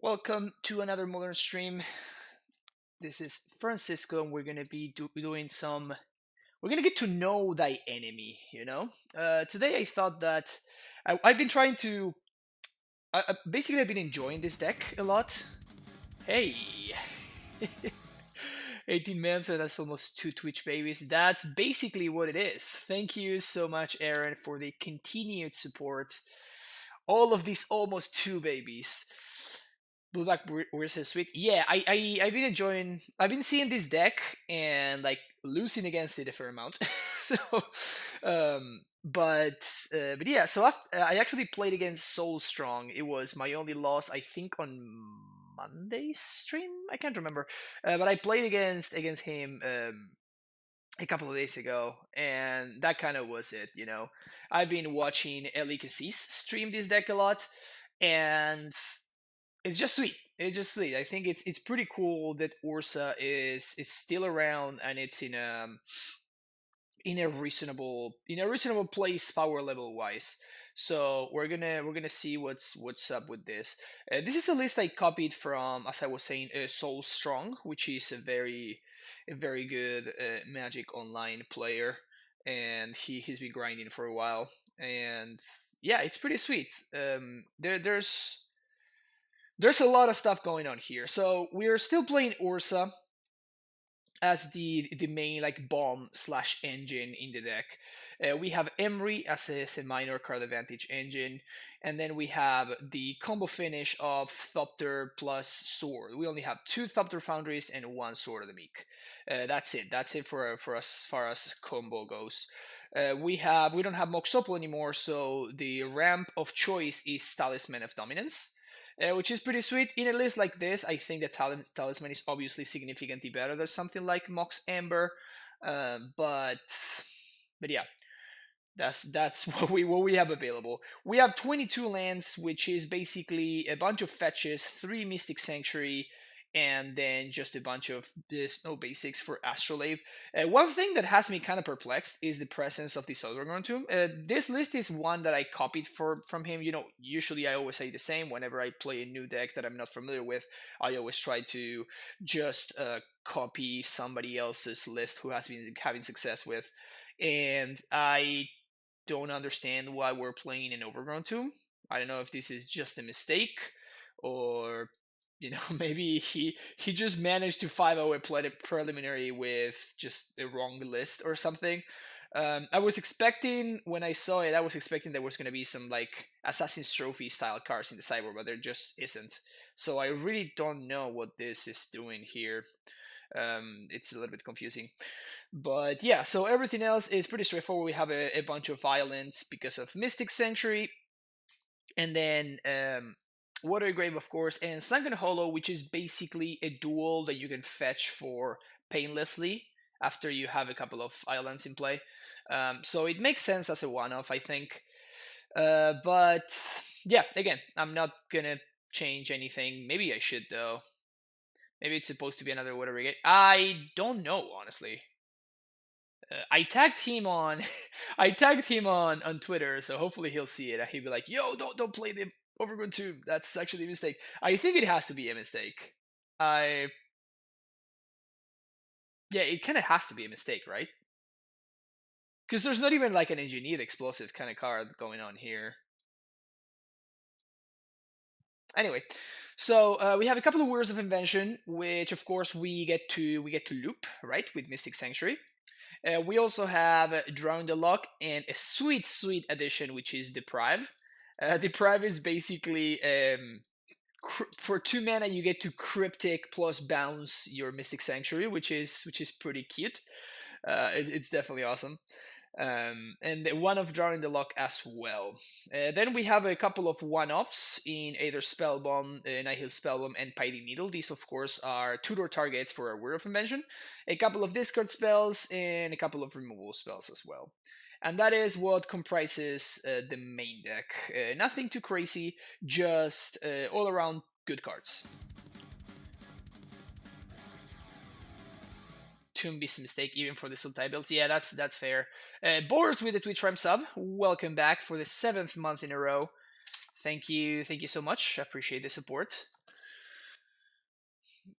Welcome to another modern stream. This is Francisco, and we're gonna be doing some. We're gonna get to know thy enemy. Today I thought that I've been trying to. Basically, I've been enjoying this deck a lot. Hey, 18 men, so that's almost two Twitch babies. That's basically what it is. Thank you so much, Aaron, for the continued support. All of these almost two babies. Blueback Urza is sweet. Yeah, I've been enjoying. I've been seeing this deck and like losing against it a fair amount. so, but yeah. So I actually played against Soul Strong. It was my only loss, I think, on Monday's stream. I can't remember, but I played against him a couple of days ago, and that kind of was it. I've been watching Eli Cassis stream this deck a lot, and it's just sweet. It's just sweet. I think it's pretty cool that Ursa is still around and it's in a reasonable place power level wise. So we're gonna see what's up with this. This is a list I copied from, as I was saying, Soul Strong, which is a very good Magic Online player, and he's been grinding for a while. And yeah, it's pretty sweet. There's a lot of stuff going on here. So we're still playing Ursa as the main like bomb slash engine in the deck. We have Emery as a minor card advantage engine, and then we have the combo finish of Thopter plus Sword. We only have two Thopter Foundries and one Sword of the Meek. That's it. That's it for us as far as combo goes. We don't have Moxopol anymore, so the ramp of choice is Talisman of Dominance, which is pretty sweet. In a list like this, I think that Talisman is obviously significantly better than something like Mox Amber, but yeah, that's what we have available. We have 22 lands, which is basically a bunch of fetches, 3 Mystic Sanctuary, and then just a bunch of snow basics for Astrolabe. One thing that has me kind of perplexed is the presence of the Souldragon Tomb. This list is one that I copied from him. Usually I always say the same whenever I play a new deck that I'm not familiar with. I always try to just copy somebody else's list who has been having success with. And I don't understand why we're playing an Overgrown Tomb. I don't know if this is just a mistake, or maybe he just managed to 5-0 a preliminary with just a wrong list or something. I was expecting, when I saw it, I was expecting there was going to be some like Assassin's Trophy style cards in the sideboard, but there just isn't. So I really don't know what this is doing here. It's a little bit confusing. But yeah, so everything else is pretty straightforward. We have a bunch of violence because of Mystic Sanctuary, and then Water Grave, of course, and Sunken Hollow, which is basically a duel that you can fetch for painlessly after you have a couple of islands in play. So it makes sense as a one-off, I think. But yeah, again, I'm not gonna change anything. Maybe I should, though. Maybe it's supposed to be another Water Brigade. I don't know, honestly. I tagged him on I tagged him on Twitter, so hopefully he'll see it and he'll be like, "Yo, don't play the Overgrown Tomb. That's actually a mistake." I think it has to be a mistake. I Yeah, it kind of has to be a mistake, right? Because there's not even like an engineered explosive kind of card going on here. Anyway, so we have a couple of words of invention, which of course we get to loop, right, with Mystic Sanctuary. We also have Drown the Lock and a sweet addition, which is Deprive. Deprive is basically for 2 mana you get to Cryptic plus bounce your Mystic Sanctuary, which is pretty cute. It's definitely awesome. And one of Drawing the Lock as well. Then we have a couple of one-offs in either Spellbomb, Nihil Spellbomb, and Piety Needle. These, of course, are tutor targets for a Word of Invention, a couple of discard spells, and a couple of removal spells as well. And that is what comprises the main deck. Nothing too crazy, just all around good cards. Toomby's mistake even for the sultai builds. Yeah, that's fair. Boris with the Twitch Prime sub. Welcome back for the 7th month in a row. Thank you so much. I appreciate the support.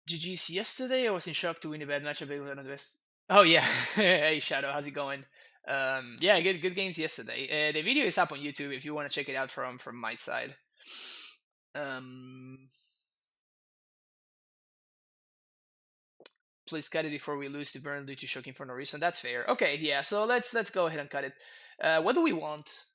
GG's yesterday. I was in shock to win a bad matchup with one of the best. Oh yeah, hey Shadow, how's it going? Yeah, good games yesterday. The video is up on YouTube if you want to check it out from my side. Um, please cut it before we lose to Burn due to shocking for no reason. That's fair. Okay, yeah. So let's go ahead and cut it. What do we want?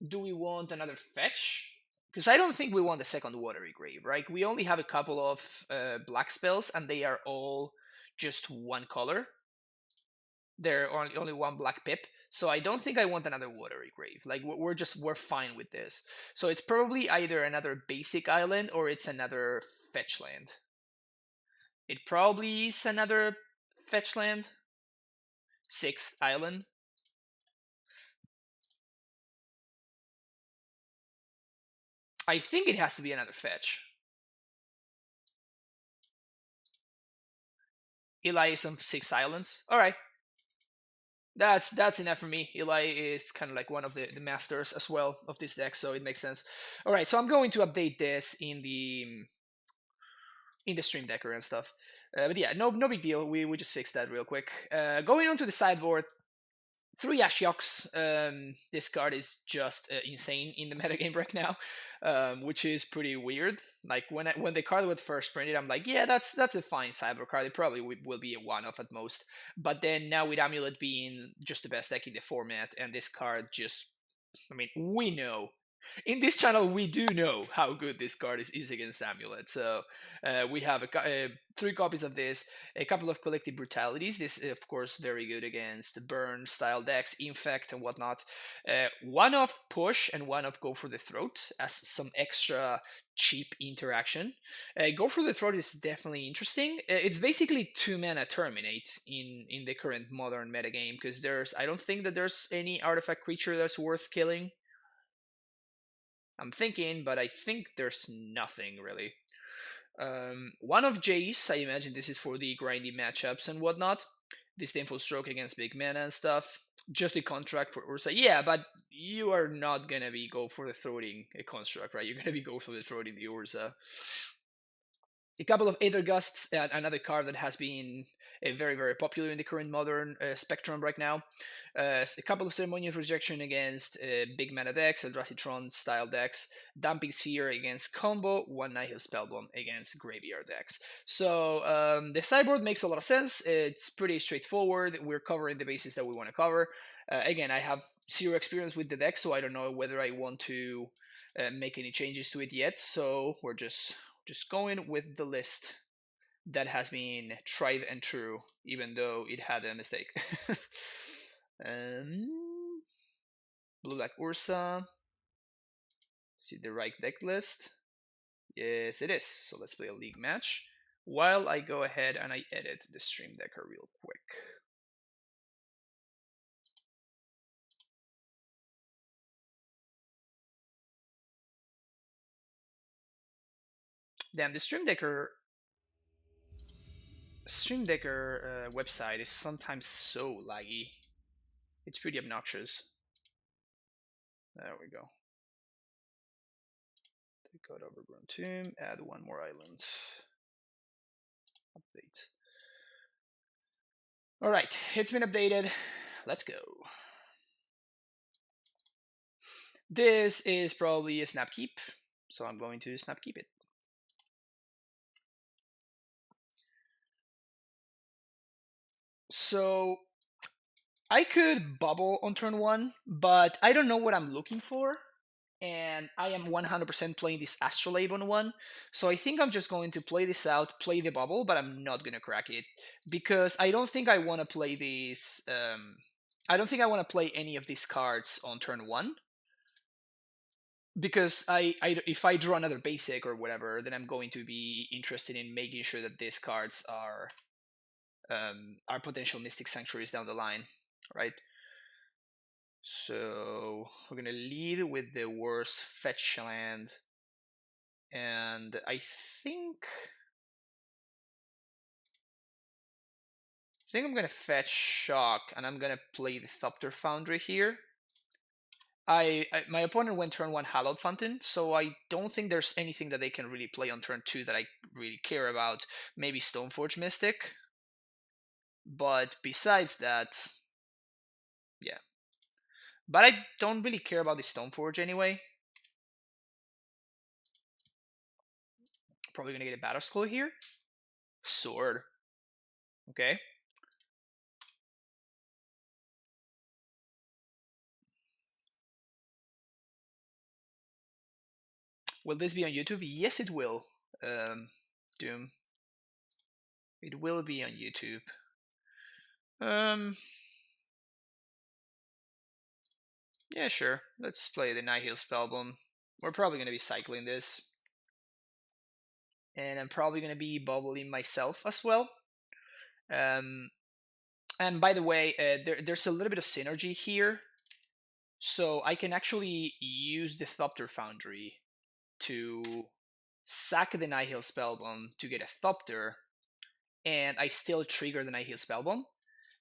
Do we want another fetch? Because I don't think we want the second Watery Grave, right? We only have a couple of black spells, and they are all just one color. They're only one black pip, so I don't think I want another Watery Grave. Like we're fine with this. So it's probably either another basic island or it's another fetch land. It probably is another fetch land. 6th island. I think it has to be another fetch. Eli is on 6 islands. All right, that's enough for me. Eli is kind of like one of the masters as well of this deck, so it makes sense. All right, so I'm going to update this in the stream decker and stuff. But yeah, no big deal. We just fixed that real quick. Going on to the sideboard, 3 Ashioks. This card is just insane in the metagame right now, which is pretty weird. Like when the card was first printed, I'm like, yeah, that's a fine sideboard card. It probably will be a one-off at most. But then now with Amulet being just the best deck in the format, and this card just, I mean, we know in this channel we do know how good this card is against Amulet. So we have 3 copies of this, a couple of collective brutalities. This is of course very good against burn style decks, infect and whatnot. One of push and one of go for the throat as some extra cheap interaction. Go for the throat is definitely interesting. It's basically 2 mana terminate in the current modern metagame, because I don't think that there's any artifact creature that's worth killing. I'm thinking, but I think there's nothing really. One of Jace, I imagine this is for the grindy matchups and whatnot. Disdainful Stroke against big mana and stuff. Just a contract for Urza. Yeah, but you are not gonna be go for the throating a construct, right? You're gonna be go for the throating the Urza. A couple of Aether Gusts, another card that has been very popular in the current modern spectrum right now. A couple of Ceremonious Rejection against big mana decks, Eldrazi Tron style decks, Damping Sphere against combo, One Nihil Spellbomb against graveyard decks. So the sideboard makes a lot of sense. It's pretty straightforward. We're covering the bases that we want to cover. Again, I have 0 experience with the deck, so I don't know whether I want to make any changes to it yet. So we're just going with the list that has been tried and true, even though it had a mistake. Blue Black Ursa. See the right deck list? Yes, it is. So let's play a league match while I go ahead and I edit the stream decker real quick. Damn, the stream decker website is sometimes so laggy. It's pretty obnoxious. There we go. Take out Overgrown Tomb, add 1 more island. Update. Alright, it's been updated. Let's go. This is probably a snap keep, so I'm going to snap keep it. So I could bubble on turn 1, but I don't know what I'm looking for, and I am 100% playing this Astrolabe on 1, so I think I'm just going to play this out, play the bubble, but I'm not going to crack it, because I don't think I want to play these, I don't think I want to play any of these cards on turn 1, because if I draw another basic or whatever, then I'm going to be interested in making sure that these cards are potential Mystic Sanctuaries down the line, right? So we're gonna lead with the worst fetch land, and I think I'm gonna fetch Shock, and I'm gonna play the Thopter Foundry here. My opponent went turn 1 Hallowed Fountain, so I don't think there's anything that they can really play on turn 2 that I really care about. Maybe Stoneforge Mystic. But besides that, yeah. But I don't really care about the Stoneforge anyway. Probably gonna get a Battle Scroll here. Sword. Okay. Will this be on YouTube? Yes, it will. Doom. It will be on YouTube. Yeah, sure. Let's play the Nihil Spellbomb. We're probably gonna be cycling this. And I'm probably gonna be bubbling myself as well. And by the way, there's a little bit of synergy here. So I can actually use the Thopter Foundry to sack the Nihil Spellbomb to get a Thopter, and I still trigger the Nihil Spellbomb.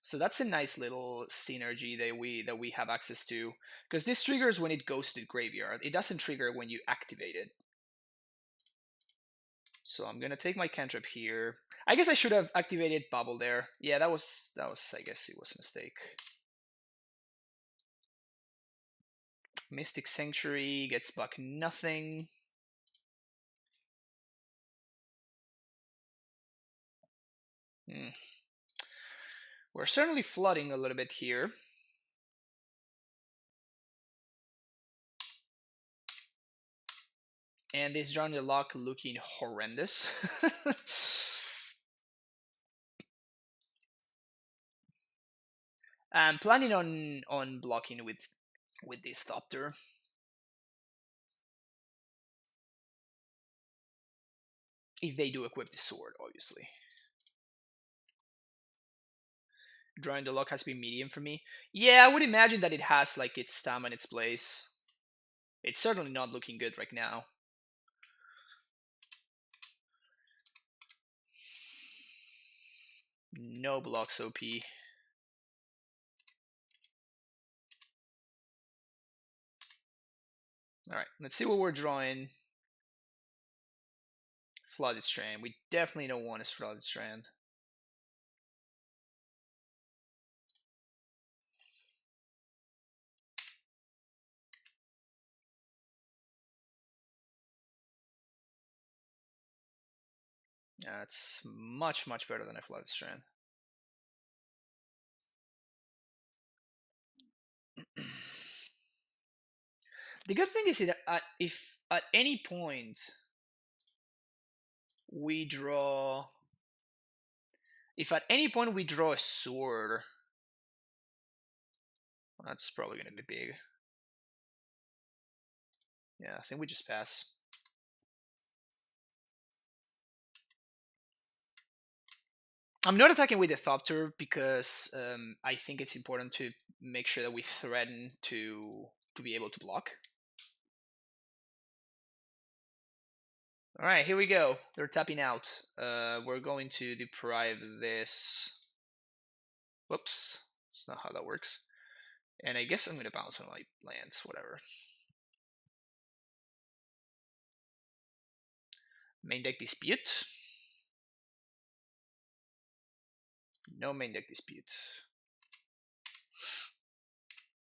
So that's a nice little synergy that we have access to, because this triggers when it goes to the graveyard. It doesn't trigger when you activate it. So I'm gonna take my cantrip here. I guess I should have activated Bubble there. Yeah, that was I guess it was a mistake. Mystic Sanctuary gets back nothing. We're certainly flooding a little bit here. And this Drown the Lock looking horrendous. I'm planning on blocking with this Thopter. If they do equip the sword, obviously. Drawing the Lock has been medium for me. Yeah, I would imagine that it has like its time and its place. It's certainly not looking good right now. No blocks OP. Alright, let's see what we're drawing. Flooded Strand. We definitely don't want a Flooded Strand. That's much, much better than a Flooded Strand. The good thing is that if at any point we draw... If at any point we draw a sword, that's probably going to be big. Yeah, I think we just pass. I'm not attacking with the Thopter because I think it's important to make sure that we threaten to be able to block. Alright, here we go. They're tapping out. We're going to deprive this. Whoops. That's not how that works. And I guess I'm going to bounce on my lands, whatever. Main deck dispute. No main deck dispute.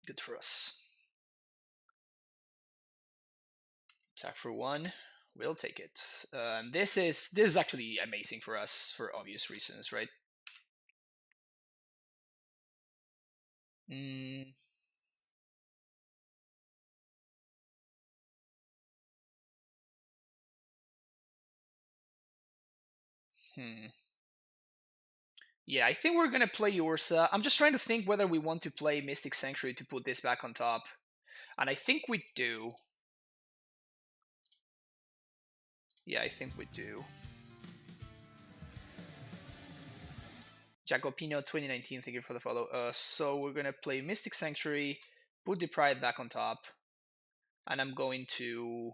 Good for us. Attack for 1. We'll take it. This is actually amazing for us for obvious reasons, right? Yeah, I think we're gonna play Urza. I'm just trying to think whether we want to play Mystic Sanctuary to put this back on top. And I think we do. Yeah, I think we do. Jacopino 2019, thank you for the follow. So we're gonna play Mystic Sanctuary, put the Pride back on top, and I'm going to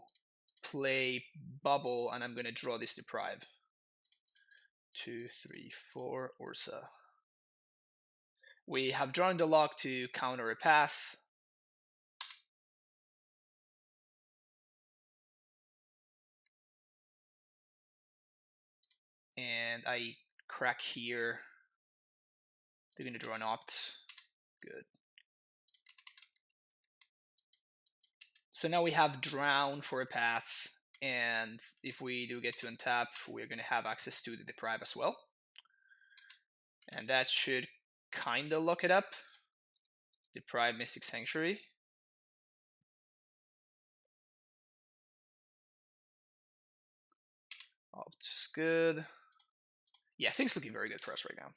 play Bubble, and I'm gonna draw this Deprive. 2, 3, 4, Urza. We have drawn the lock to counter a path. and I crack here. They're gonna draw an opt. Good. So now we have drown for a path, and if we do get to untap, we're gonna have access to the deprive as well. And that should kinda lock it up. Deprive Mystic Sanctuary. Opt is good. Yeah, things looking very good for us right now.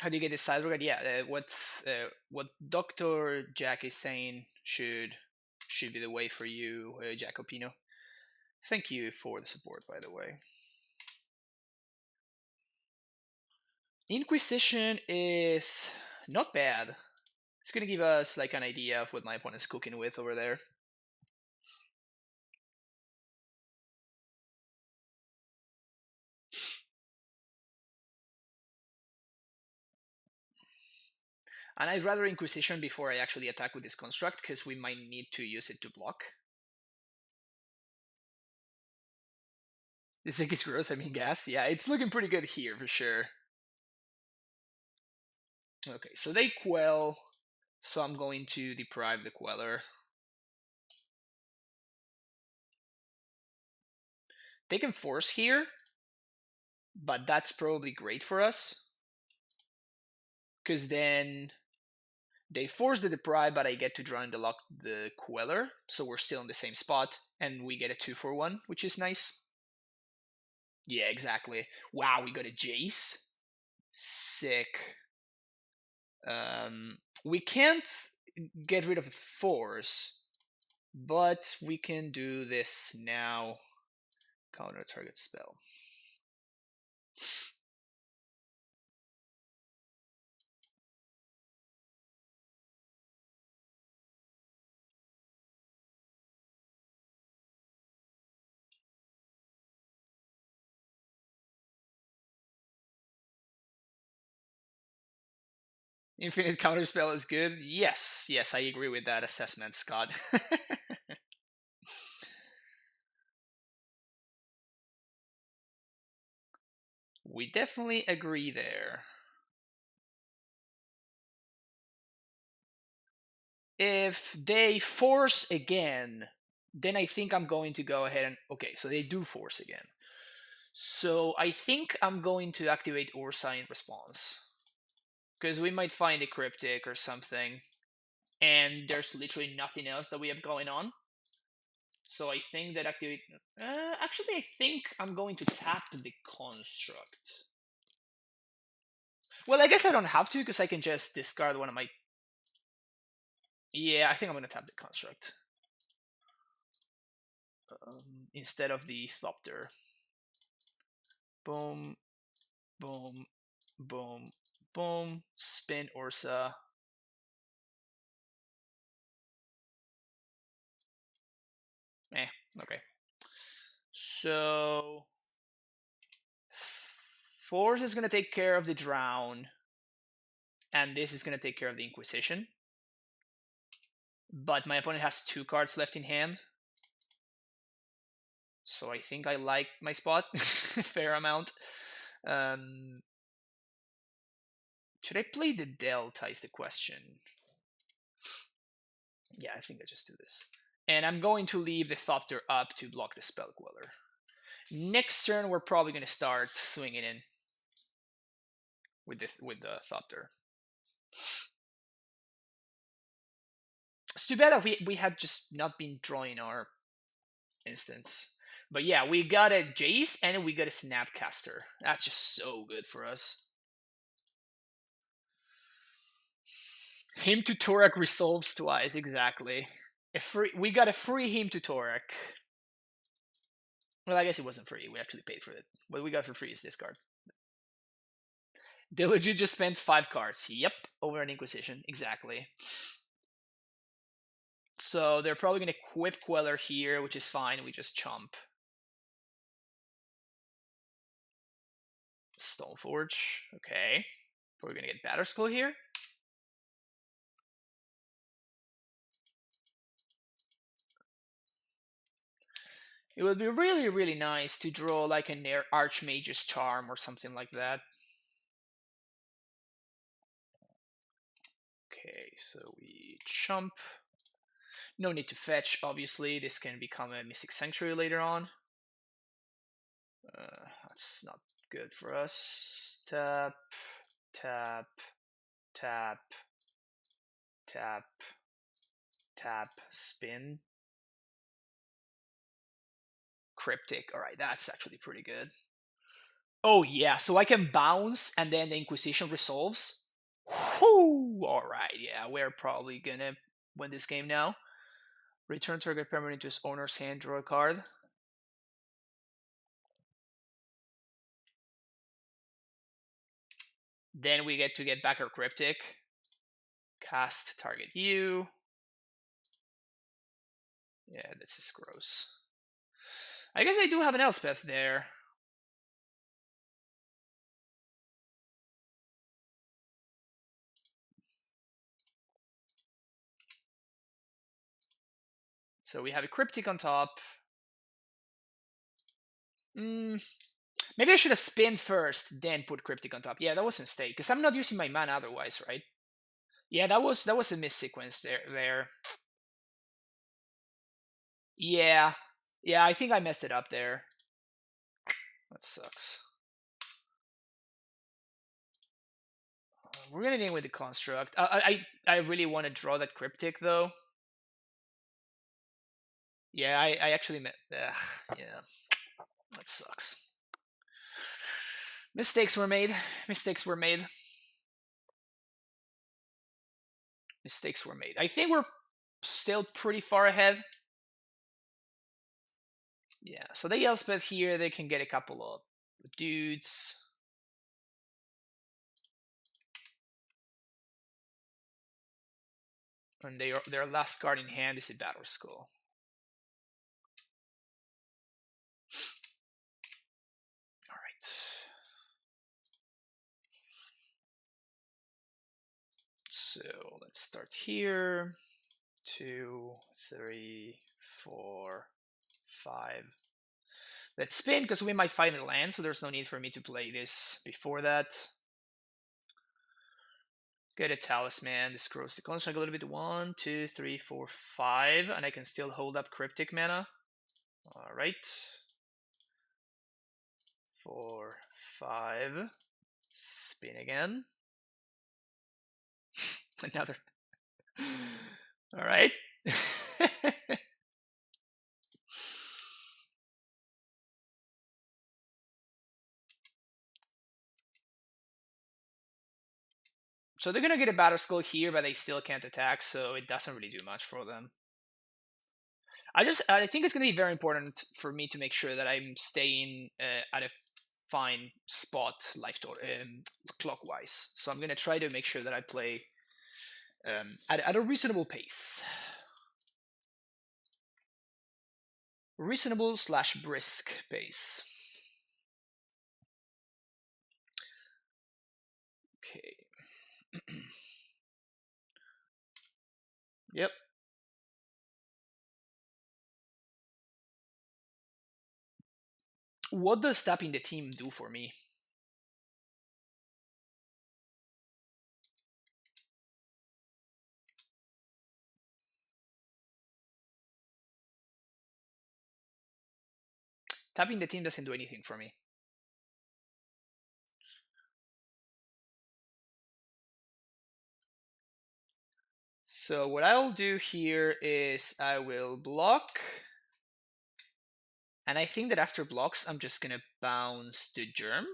How do you get this side regard? Yeah, what Dr. Jack is saying should be the way for you, Jacopino. Thank you for the support, by the way. Inquisition is not bad. It's gonna give us like an idea of what my opponent's cooking with over there. And I'd rather Inquisition before I actually attack with this construct, because we might need to use it to block. This thing is gross, I mean gas. Yeah, it's looking pretty good here for sure. Okay, so they quell, so I'm going to deprive the queller. They can force here, but that's probably great for us, because then they force the deprive, but I get to draw in the queller, so we're still in the same spot, and we get a 2-for-1, which is nice. Yeah, exactly. Wow, we got a Jace. Sick. We can't get rid of the force, but we can do this now. Counter target spell. Infinite counterspell is good. Yes, I agree with that assessment, Scott. We definitely agree there. If they force again, then I think I'm going to go ahead and... Okay, so they do force again. So I think I'm going to activate Urza in response. Because we might find a Cryptic or something. And there's literally nothing else that we have going on. So I think that activate... actually, I think I'm going to tap the Construct. Well, I guess I don't have to, because I can just discard one of my... Yeah, I think I'm going to tap the Construct. Instead of the Thopter. Boom, boom, boom, boom. Spin Urza. Okay. So... Force is going to take care of the Drown. And this is going to take care of the Inquisition. But my opponent has 2 cards left in hand. So I think I like my spot a fair amount. Should I play the Delta is the question. Yeah, I think I just do this. And I'm going to leave the Thopter up to block the Spell Queller. Next turn, we're probably going to start swinging in with the Thopter. It's too bad that we had just not been drawing our instance. But yeah, we got a Jace and we got a Snapcaster. That's just so good for us. Hymn to Torak resolves twice, exactly. We got a free Hymn to Torak. Well, I guess it wasn't free. We actually paid for it. What we got for free is this card. They legit just spent 5 cards. Yep, over an Inquisition. Exactly. So they're probably going to equip Queller here, which is fine. We just chomp. Stoneforge. Okay. We're going to get Batterskull here. It would be really, really nice to draw like an Archmage's Charm or something like that. Okay, so we jump. No need to fetch, obviously. This can become a Mystic Sanctuary later on. That's not good for us. Tap, tap, tap, tap, tap, spin. Cryptic. Alright, that's actually pretty good. Oh yeah, so I can bounce and then the Inquisition resolves. Whoo! Alright, yeah, we're probably gonna win this game now. Return target permanent to its owner's hand, draw a card. Then we get to get back our Cryptic. Cast target you. Yeah, this is gross. I guess I do have an Elspeth there. So we have a Cryptic on top. Maybe I should have spin first, then put Cryptic on top. Yeah, that was a mistake, because I'm not using my mana otherwise, right? Yeah, that was a miss sequence there. Yeah. Yeah, I think I messed it up there. That sucks. We're gonna name with the construct. I really want to draw that Cryptic though. Yeah, I actually meant. Yeah, that sucks. Mistakes were made. Mistakes were made. Mistakes were made. I think we're still pretty far ahead. Yeah, so the Elspeth here, they can get a couple of dudes. And their last card in hand is a Battle Skull. Alright. So let's start here. 2, 3, 4, 5. Let's spin because we might find a land, so there's no need for me to play this before that. Get a Talisman. This grows the construct a little bit. 1, 2, 3, 4, 5. And I can still hold up Cryptic mana. Alright. 4, 5. Spin again. Another. Alright. So they're gonna get a Battle Skull here, but they still can't attack, so it doesn't really do much for them. I think it's gonna be very important for me to make sure that I'm staying at a fine spot clockwise. So I'm gonna try to make sure that I play at a reasonable pace. Reasonable / brisk pace. Okay. Yep. What does tapping the team do for me? Tapping the team doesn't do anything for me. So what I'll do here is I will block. And I think that after blocks, I'm just gonna bounce the Germ.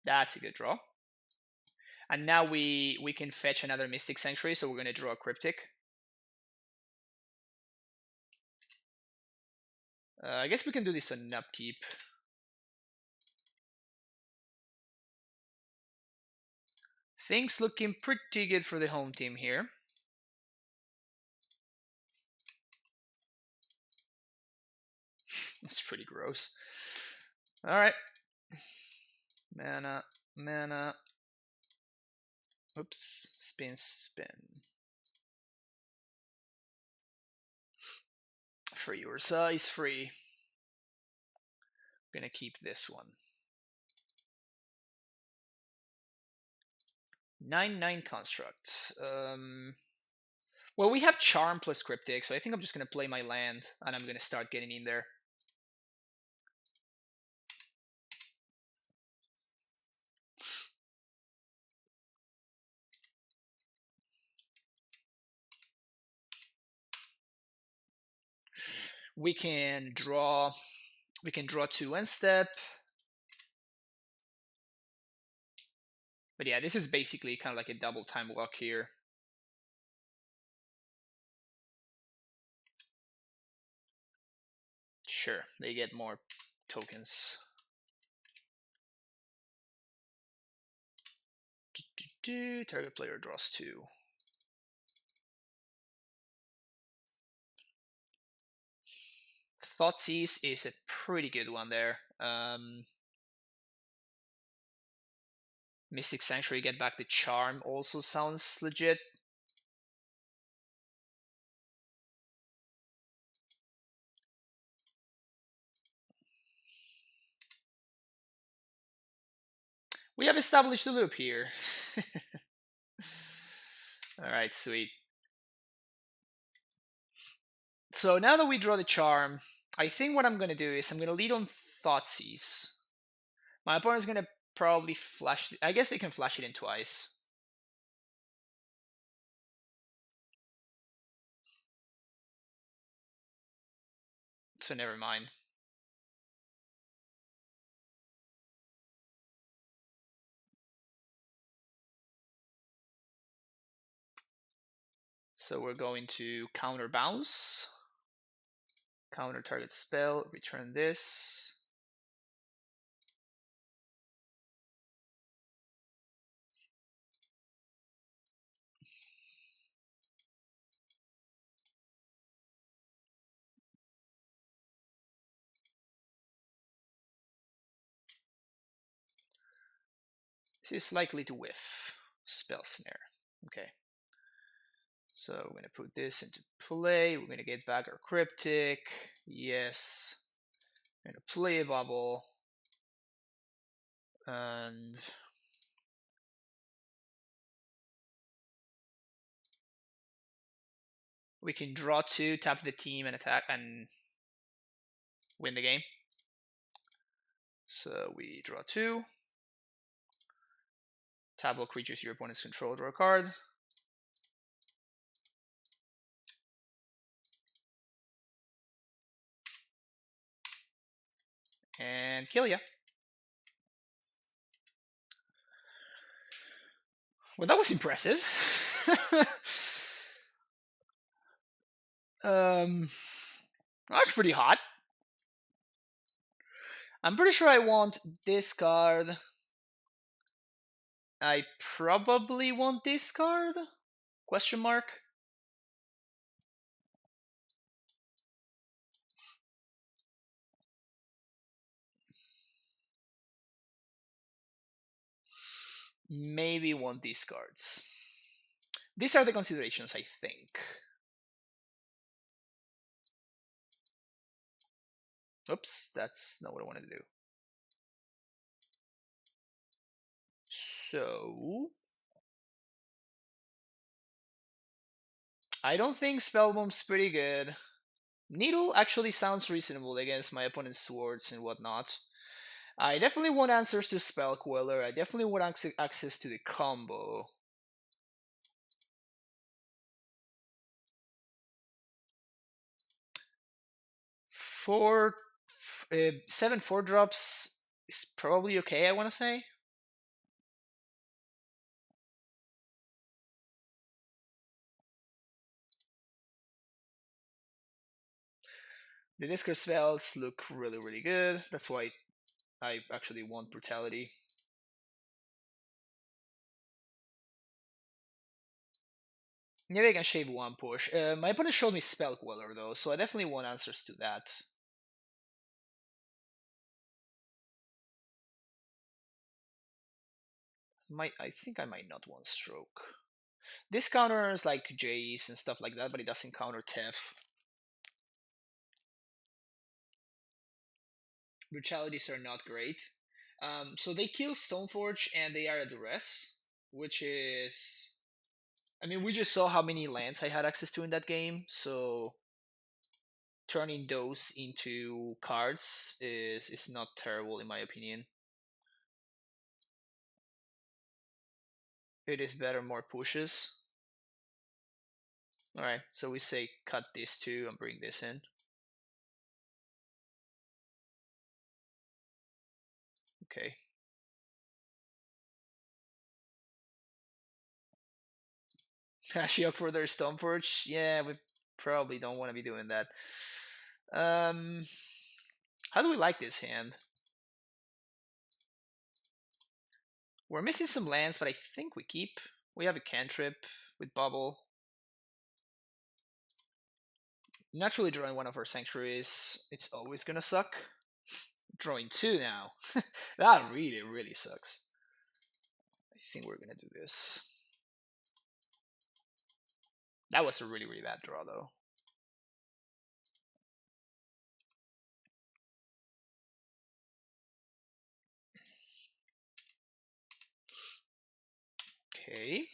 That's a good draw. And now we can fetch another Mystic Sanctuary, so we're gonna draw a Cryptic. I guess we can do this on upkeep. Things looking pretty good for the home team here. That's pretty gross. Alright. Mana, mana. Oops. Spin, spin. Free Urza is free. I'm gonna keep this one. 9/9 construct. Well, we have Charm plus Cryptic, so I think I'm just gonna play my land and I'm gonna start getting in there. We can draw 2 end step. But yeah, this is basically kind of like a double time walk here. Sure, they get more tokens. Target player draws 2. Thoughtseize is a pretty good one there. Mystic Sanctuary, get back the Charm also sounds legit. We have established the loop here. Alright, sweet. So now that we draw the Charm, I think what I'm going to do is I'm going to lead on Thoughtseize. My opponent's going to probably flash... I guess they can flash it in twice. So never mind. So we're going to counter bounce, counter target spell, return this. This is likely to whiff. Spell snare. Okay. So we're going to put this into play. We're going to get back our cryptic. Yes. I'm going to play a bubble. And we can draw 2, tap the team, and attack and win the game. So we draw 2. Tap all creatures your opponent's control, draw a card. And kill ya. Well, that was impressive. That's pretty hot. I'm pretty sure I want this card. I probably want this card? Question mark? Maybe want these cards. These are the considerations, I think. Oops, that's not what I wanted to do. So... I don't think Spellbomb's pretty good. Needle actually sounds reasonable against my opponent's swords and whatnot. I definitely want answers to Spell Queller. I definitely want access to the combo. 7 4-drops is probably okay, I want to say. The discard spells look really, really good. That's why I actually want Brutality. Maybe I can shave 1 push. My opponent showed me Spell Queller though, so I definitely want answers to that. I think I might not one stroke. This counters like Jace and stuff like that, but it doesn't counter Tef. Brutalities are not great. So they kill Stoneforge and they are at duress, which is, I mean, we just saw how many lands I had access to in that game, so turning those into cards is not terrible in my opinion. It is better, more pushes. Alright, so we say cut this too and bring this in. Okay. Ashiok for their Stoneforge? Yeah, we probably don't want to be doing that. How do we like this hand? We're missing some lands, but I think we keep. We have a cantrip with Bubble. Naturally drawing one of our sanctuaries, it's always gonna suck. Drawing two now. That really, really sucks. I think we're gonna do this. That was a really, really bad draw though. Okay.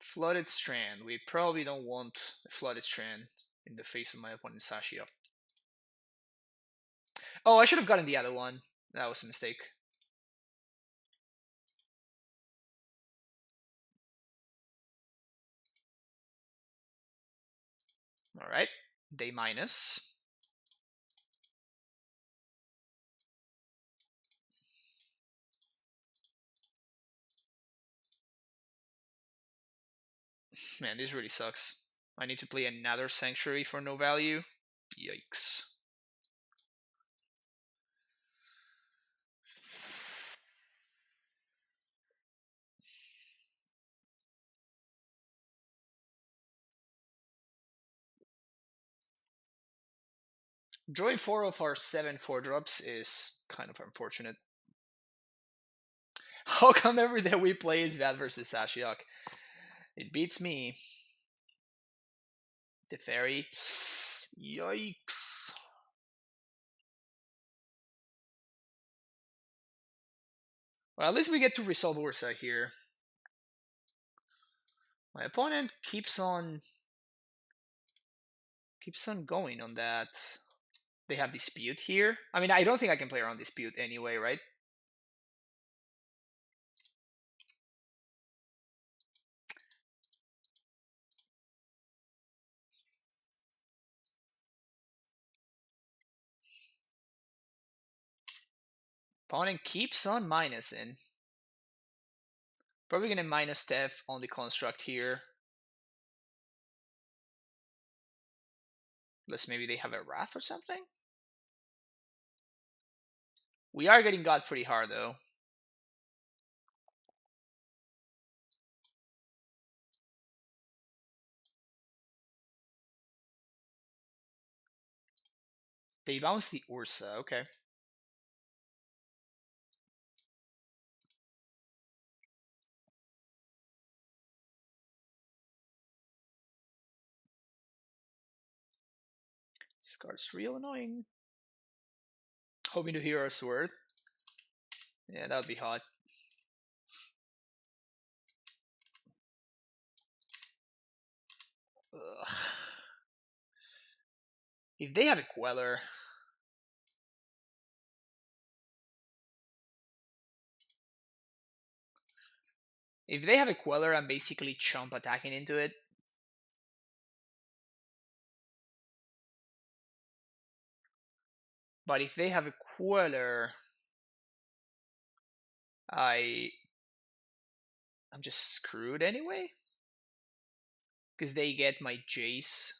Flooded Strand. We probably don't want a Flooded Strand in the face of my opponent Sashia. Oh, I should have gotten the other one. That was a mistake. Alright. Day minus. Man, this really sucks. I need to play another Sanctuary for no value. Yikes. Drawing 4 of our 7 4-drops is kind of unfortunate. How come every day we play is bad versus Ashiok? It beats me. The fairy. Yikes. Well, at least we get to resolve Ursa here. My opponent keeps on going on that. They have Dispute here. I mean, I don't think I can play around Dispute anyway, right? Opponent keeps on minusing. Probably gonna minus Tef on the construct here. Unless maybe they have a Wrath or something? We are getting got pretty hard though. They bounce the Ursa, okay. This card's real annoying. Hoping to hear a sword. Yeah, that would be hot. Ugh. If they have a Queller... If they have a Queller, I'm basically chump attacking into it. But if they have a Queller... I I'm just screwed anyway. Because they get my Jace.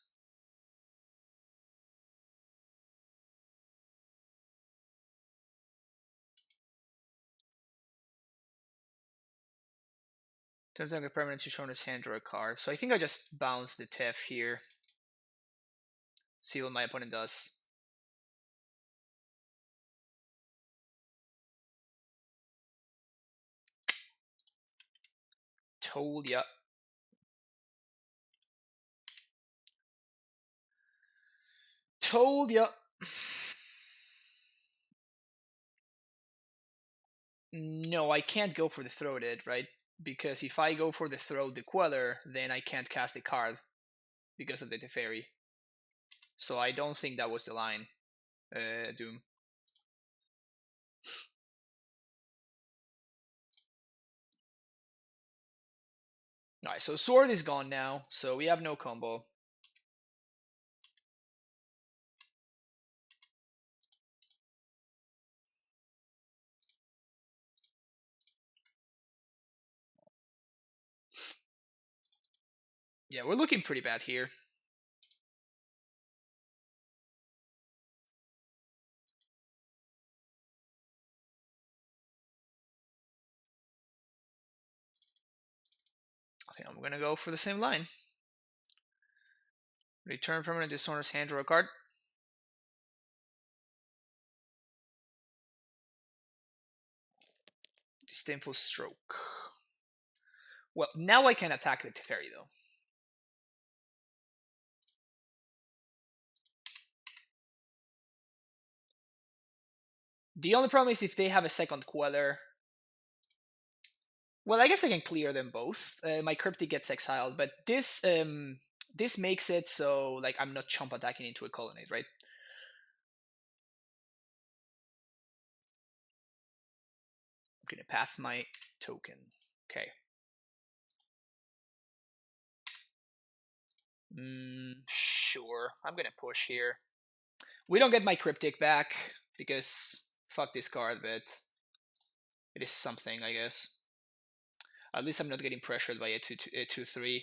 Turns out a permanent to show on his hand or a card. So I think I just bounce the Tef here. See what my opponent does. Told ya. Told ya. No, I can't go for the Throated, right? Because if I go for the Throat the Queller, then I can't cast the card because of the Teferi. So I don't think that was the line, Doom. Alright, so Sword is gone now, so we have no combo. Yeah, we're looking pretty bad here. I think I'm gonna go for the same line. Return permanent Dishonor's hand or a card. Disdainful Stroke. Well, now I can attack the Teferi though. The only problem is if they have a second Queller. Well, I guess I can clear them both. My Cryptic gets exiled, but this makes it so like I'm not chump attacking into a Colonnade, right? I'm gonna path my token. Okay. Sure. I'm gonna push here. We don't get my Cryptic back because fuck this card, but it is something, I guess. At least I'm not getting pressured by a 2-3.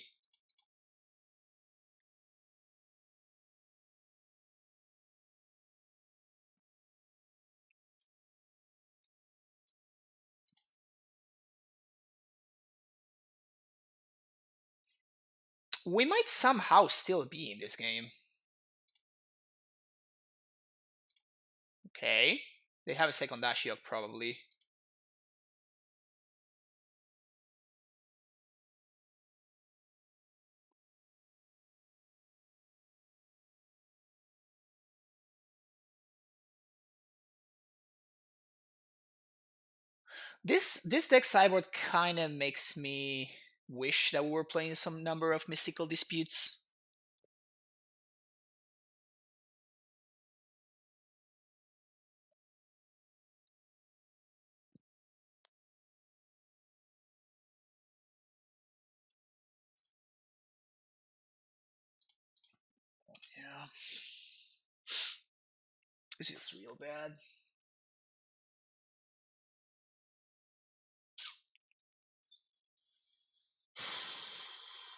We might somehow still be in this game. Okay. They have a second Ashiok probably. This deck sideboard kind of makes me wish that we were playing some number of Mystical Disputes. Yeah. This is real bad.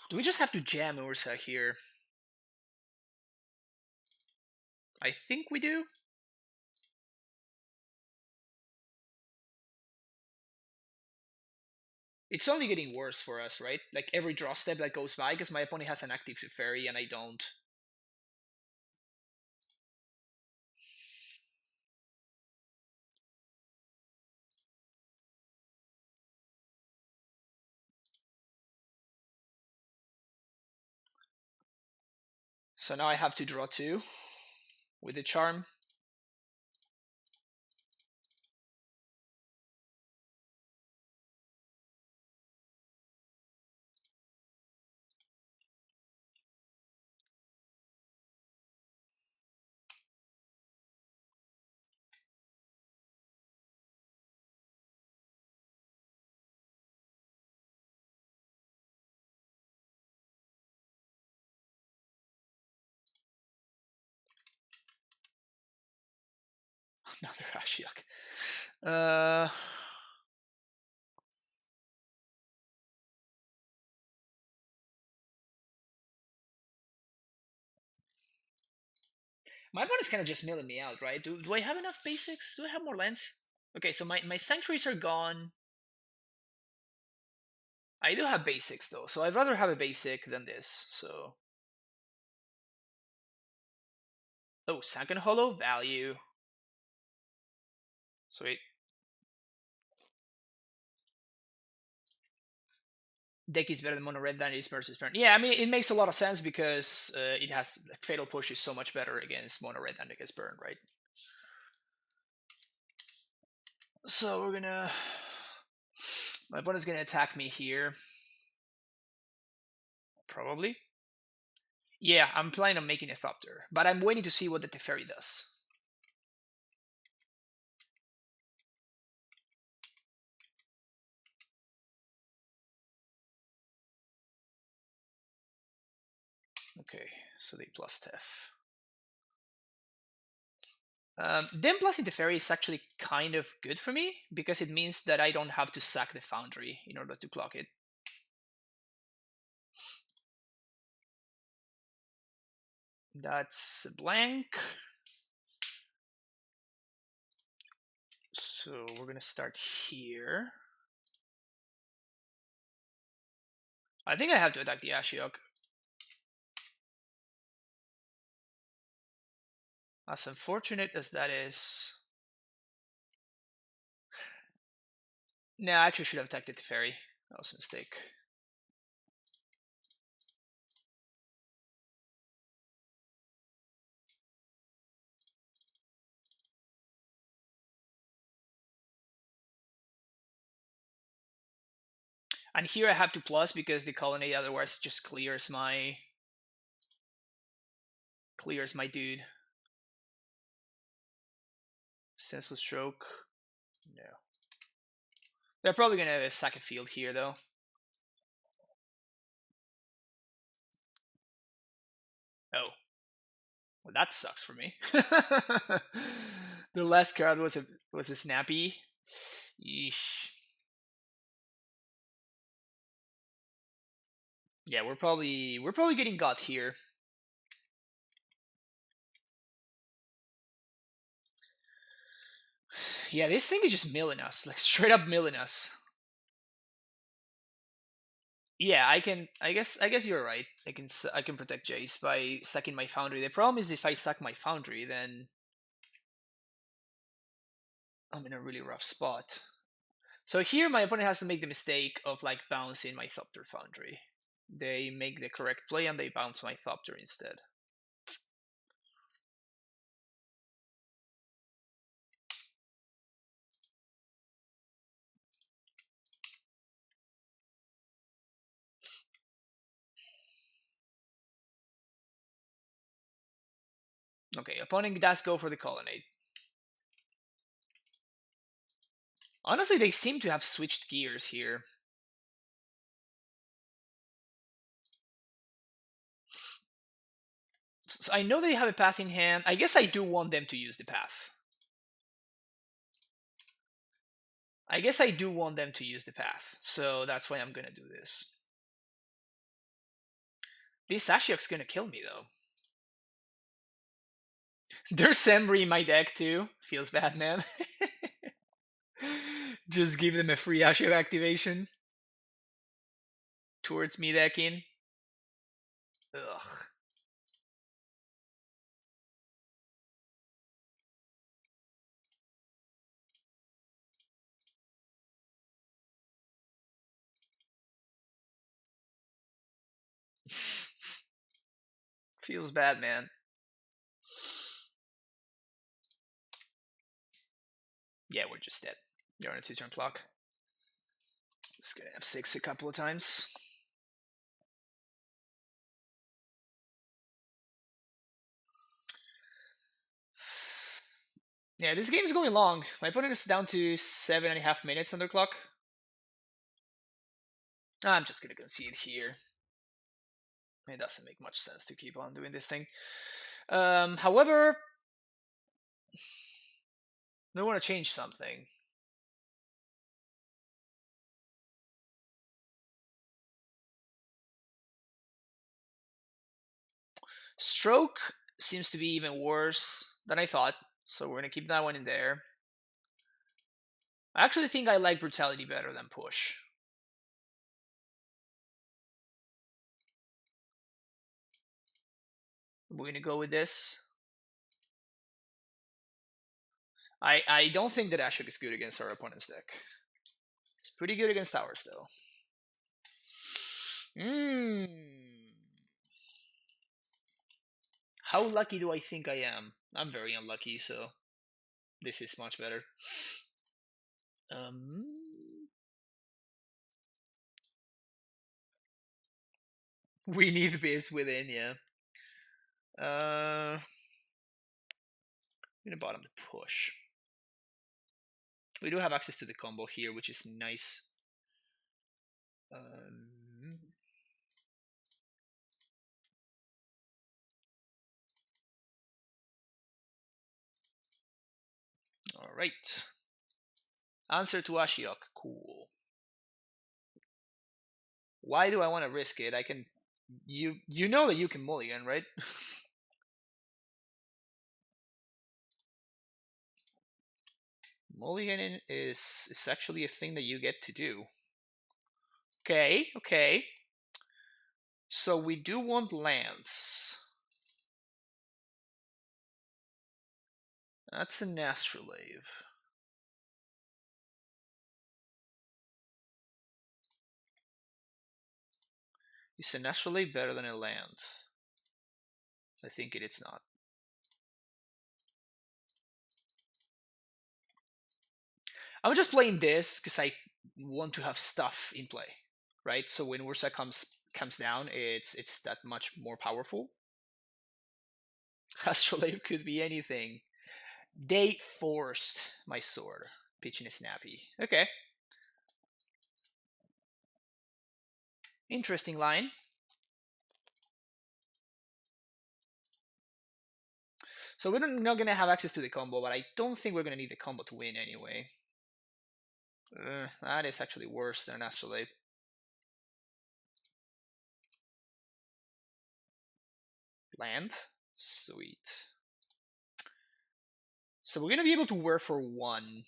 Do we just have to jam Ursa here? I think we do. It's only getting worse for us, right? Like every draw step that goes by, because my opponent has an active Fairy and I don't. So now I have to draw 2 with the Charm. Another Ashiok. My opponent's kind of just milling me out, right? Do I have enough basics? Do I have more lands? Okay, so my sanctuaries are gone. I do have basics though, so I'd rather have a basic than this. So, oh, second hollow value. Sweet. Deck is better than mono red than it is versus burn. Yeah, I mean it makes a lot of sense because it has like, fatal push is so much better against mono red than against burn, right? So we're gonna. My opponent's gonna attack me here. Probably. Yeah, I'm planning on making a Thopter, but I'm waiting to see what the Teferi does. Okay, so they plus Tef. Them plusing Teferi is actually kind of good for me because it means that I don't have to sack the Foundry in order to clock it. That's a blank. So we're gonna start here. I think I have to attack the Ashiok. As unfortunate as that is. No, I actually should have attacked the Teferi. That was a mistake. And here I have to plus because the colonnade otherwise just clears my dude. Senseless stroke. No. They're probably gonna sack a field here though. Oh. Well, that sucks for me. The last card was a snappy. Yeesh. Yeah, we're probably getting got here. Yeah, this thing is just milling us, like straight up milling us. Yeah, I can. I guess you're right. I can protect Jace by sacking my Foundry. The problem is if I sack my Foundry, then I'm in a really rough spot. So here my opponent has to make the mistake of like bouncing my Thopter Foundry. They make the correct play and they bounce my Thopter instead. Okay, opponent does go for the Colonnade. Honestly, they seem to have switched gears here. So I know they have a path in hand. I guess I do want them to use the path. I guess I do want them to use the path. So that's why I'm gonna do this. This Ashiok's gonna kill me though. There's Semri in my deck too. Feels bad, man. Just give them a free Ashiok activation towards me decking. Ugh. Feels bad, man. Yeah, we're just dead. You're on a 2-turn clock. Just gonna have 6 a couple of times. Yeah, this game's going long. My opponent is down to 7.5 minutes on their clock. I'm just gonna concede here. It doesn't make much sense to keep on doing this thing. However, I want to change something. Stroke seems to be even worse than I thought, so we're gonna keep that one in there. I actually think I like Brutality better than Push. We're gonna go with this. I don't think that Ashok is good against our opponent's deck. It's pretty good against ours, though. How lucky do I think I am? I'm very unlucky, so this is much better. We need Beast within, yeah. I'm gonna bottom the Push. We do have access to the combo here, which is nice. All right. Answer to Ashiok. Cool. Why do I want to risk it? I can. You know that you can mulligan, right? Mulliganing is actually a thing that you get to do. Okay, okay. So we do want lands. That's an Astrolabe. Is an Astrolabe better than a land? I think it's not. I'm just playing this because I want to have stuff in play, right? So when Ursa comes down, it's that much more powerful. Astrolabe could be anything. They forced my sword. Pitching a snappy. Okay. Interesting line. So we're not going to have access to the combo, but I don't think we're going to need the combo to win anyway. That is actually worse than Astrolabe. Land? Sweet. So we're going to be able to wear for 1.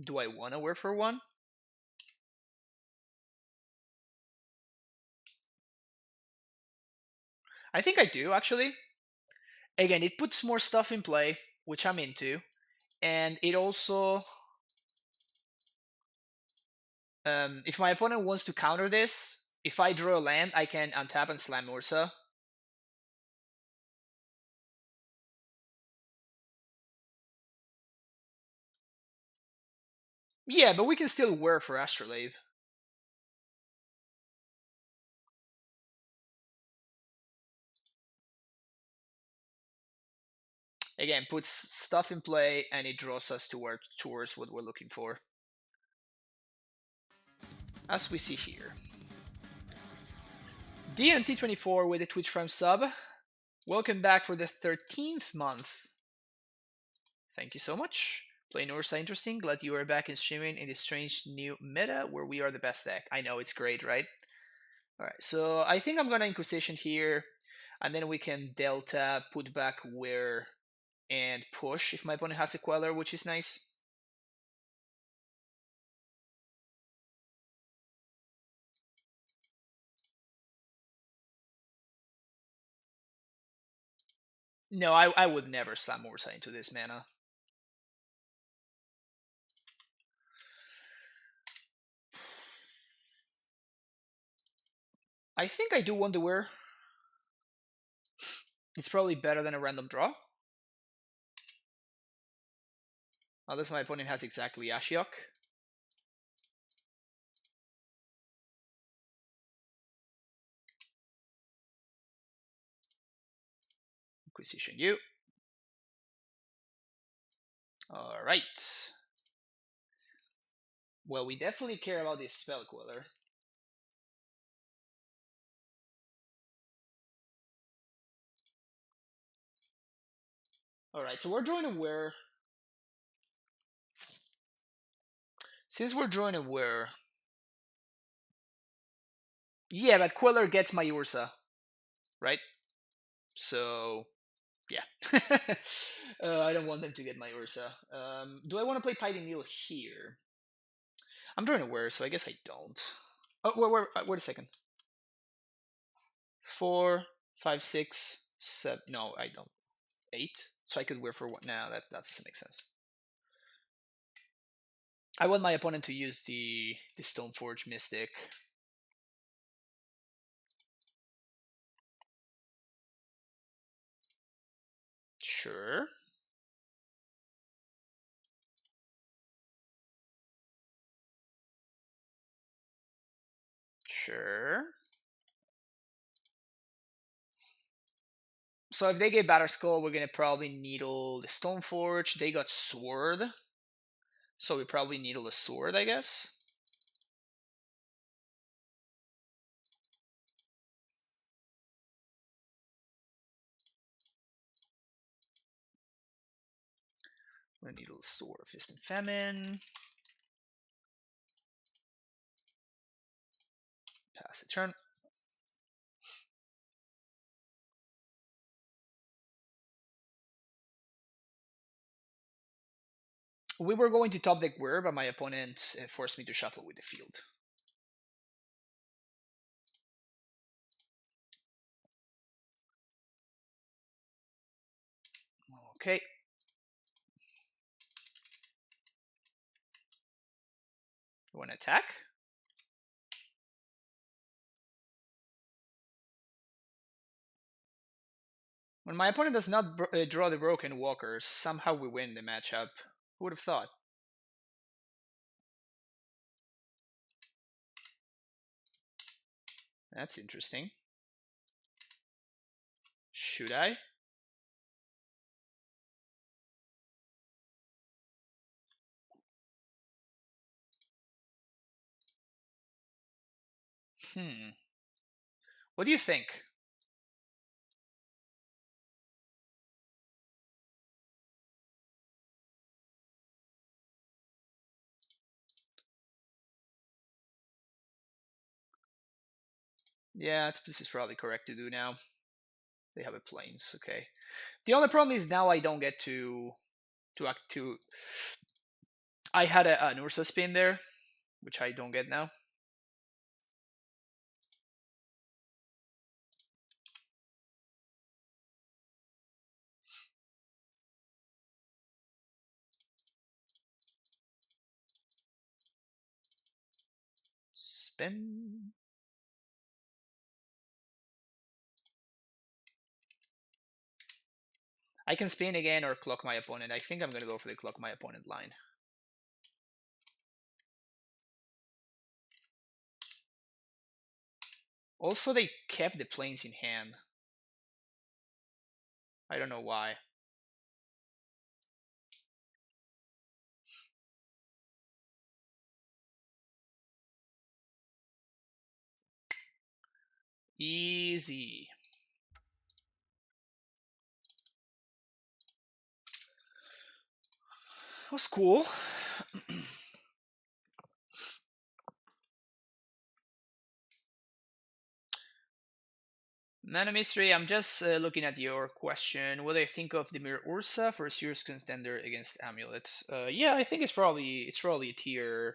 Do I want to wear for 1? I think I do, actually. Again, it puts more stuff in play, which I'm into. And it also... if my opponent wants to counter this, if I draw a land, I can untap and slam Ursa. Yeah, but we can still wear for Astrolabe. Again, puts stuff in play and it draws us towards what we're looking for. As we see here. DNT24 with a Twitch Prime sub. Welcome back for the 13th month. Thank you so much. Playing Ursa interesting. Glad you are back and streaming in this strange new meta where we are the best deck. I know, it's great, right? Alright, so I think I'm gonna Inquisition here, and then we can Delta, put back Wear, and push if my opponent has a Queller, which is nice. No, I would never slam Ursa into this mana. I think I do want to wear. It's probably better than a random draw. Unless my opponent has exactly Ashiok. Inquisition you. Alright. Well, we definitely care about this Spell Queller. Alright, so we're drawing aware. Since we're drawing aware. Yeah, but Queller gets my Ursa, right? So, yeah. I don't want them to get my Ursa. Do I want to play Piting Needle here? I'm drawing aware, so I guess I don't. Oh, wait a second. 4, 5, 6, 7. No, I don't. 8. So I could wear for what? No, that doesn't make sense. I want my opponent to use the Stoneforge Mystic. Sure. Sure. So if they get Batter Skull, we're gonna probably needle the Stoneforge. They got Sword. So we probably needle a Sword, I guess. We're gonna needle a Sword, Fist and Famine. Pass the turn. We were going to top deck Weir, but my opponent forced me to shuffle with the field. Okay. You want to attack? When my opponent does not draw the Broken Walkers, somehow we win the matchup. Who would have thought? That's interesting. Should I? What do you think? Yeah, this is probably correct to do now. They have a planes, okay. The only problem is now I don't get to act to. I had an Ursa spin there, which I don't get now. Spin. I can spin again or clock my opponent. I think I'm gonna go for the clock my opponent line. Also, they kept the planes in hand. I don't know why. Easy. That was cool. Mana Mystery, I'm just looking at your question. What do I think of Dimir Urza for a serious contender against Amulet? Yeah, I think it's probably a tier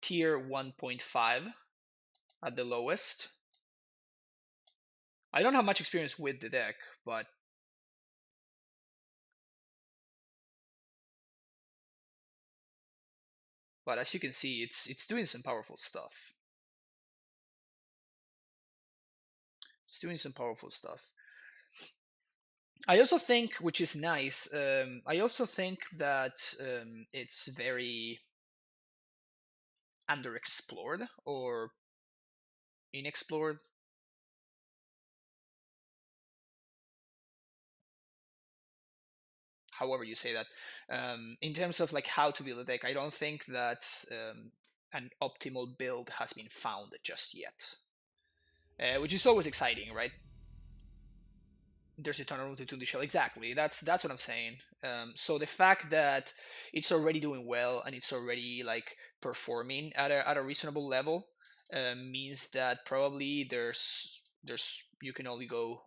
1.5 at the lowest. I don't have much experience with the deck, but as you can see, it's doing some powerful stuff. It's doing some powerful stuff. I also think, which is nice, I also think that it's very underexplored or inexplored. However you say that. In terms of like how to build a deck, I don't think that an optimal build has been found just yet, which is always exciting, right? There's a ton of room to tune the shell. Exactly. That's what I'm saying. So the fact that it's already doing well and it's already like performing at a reasonable level means that probably there's you can only go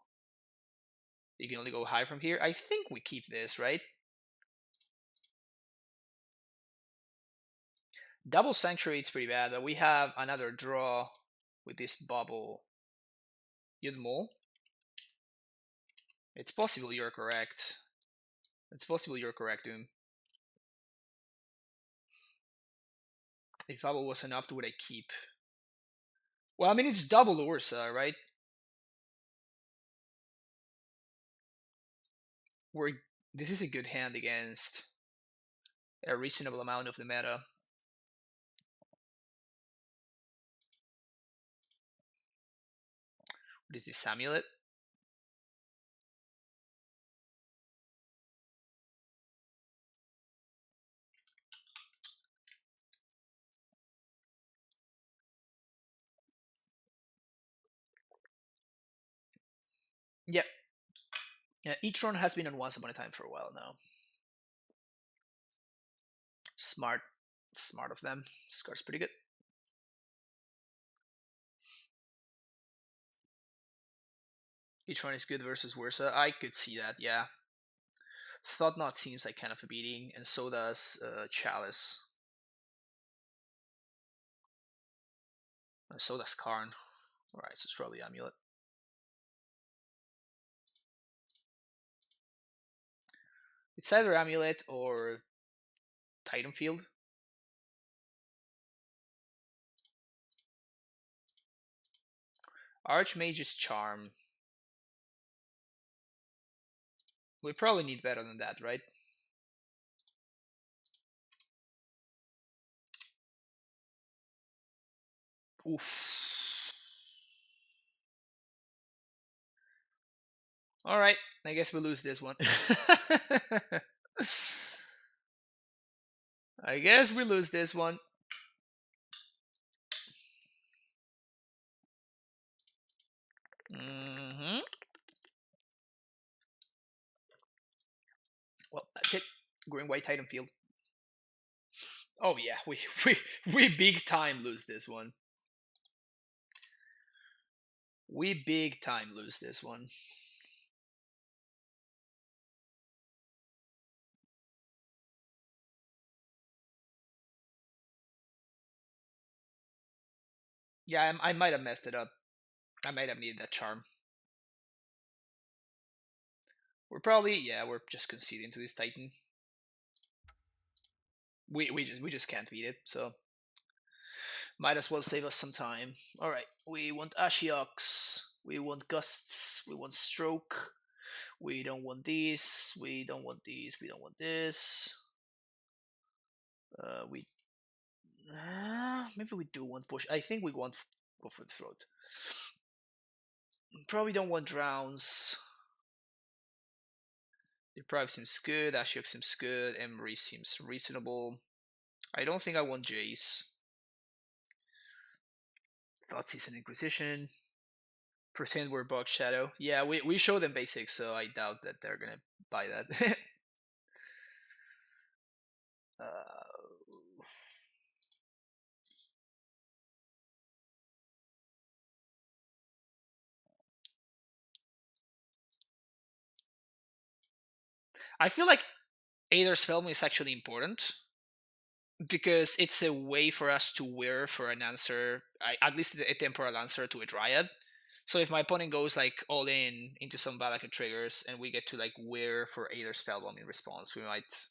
high from here. I think we keep this, right? Double Sanctuary, it's pretty bad, but we have another draw with this bubble. Yudmol. It's possible you're correct. It's possible you're correct, Doom. If bubble wasn't up, would I keep? Well, I mean, it's double Ursa, right? We're This is a good hand against a reasonable amount of the meta. What is this amulet? Yep. Yeah, Tron has been on Once Upon a Time for a while now. Smart of them. This card's pretty good. Tron is good versus Ursa. I could see that, yeah. Thought Knot seems like kind of a beating, and so does Chalice. And so does Karn. Alright, so it's probably Amulet. It's either Amulet or Titan Field. Archmage's Charm. We probably need better than that, right? Oof. Alright, I guess we lose this one. I guess we lose this one. Mm-hmm. Well, that's it. Green White Titan Field. Oh yeah, we big time lose this one. We big time lose this one. Yeah, I might have messed it up. I might have needed that charm. We're probably, yeah, we're just conceding to this Titan. We just can't beat it, so might as well save us some time. All right, we want Ashiox, we want Gusts, we want Stroke. We don't want these. We don't want these. We don't want this. We maybe we do want push. I think we want go for the throat. Probably don't want drowns. Deprive seems good. Ashiok seems good. Emery seems reasonable. I don't think I want Jace. Thoughtseize and Inquisition. Pretend we're Bog Shadow. Yeah, we show them basics, so I doubt that they're gonna buy that. I feel like Aether Spellman is actually important because it's a way for us to wear for an answer, at least a temporal answer to a Dryad. So if my opponent goes like all in into some Valakut triggers and we get to like wear for Aether Spellbomb in response, we might.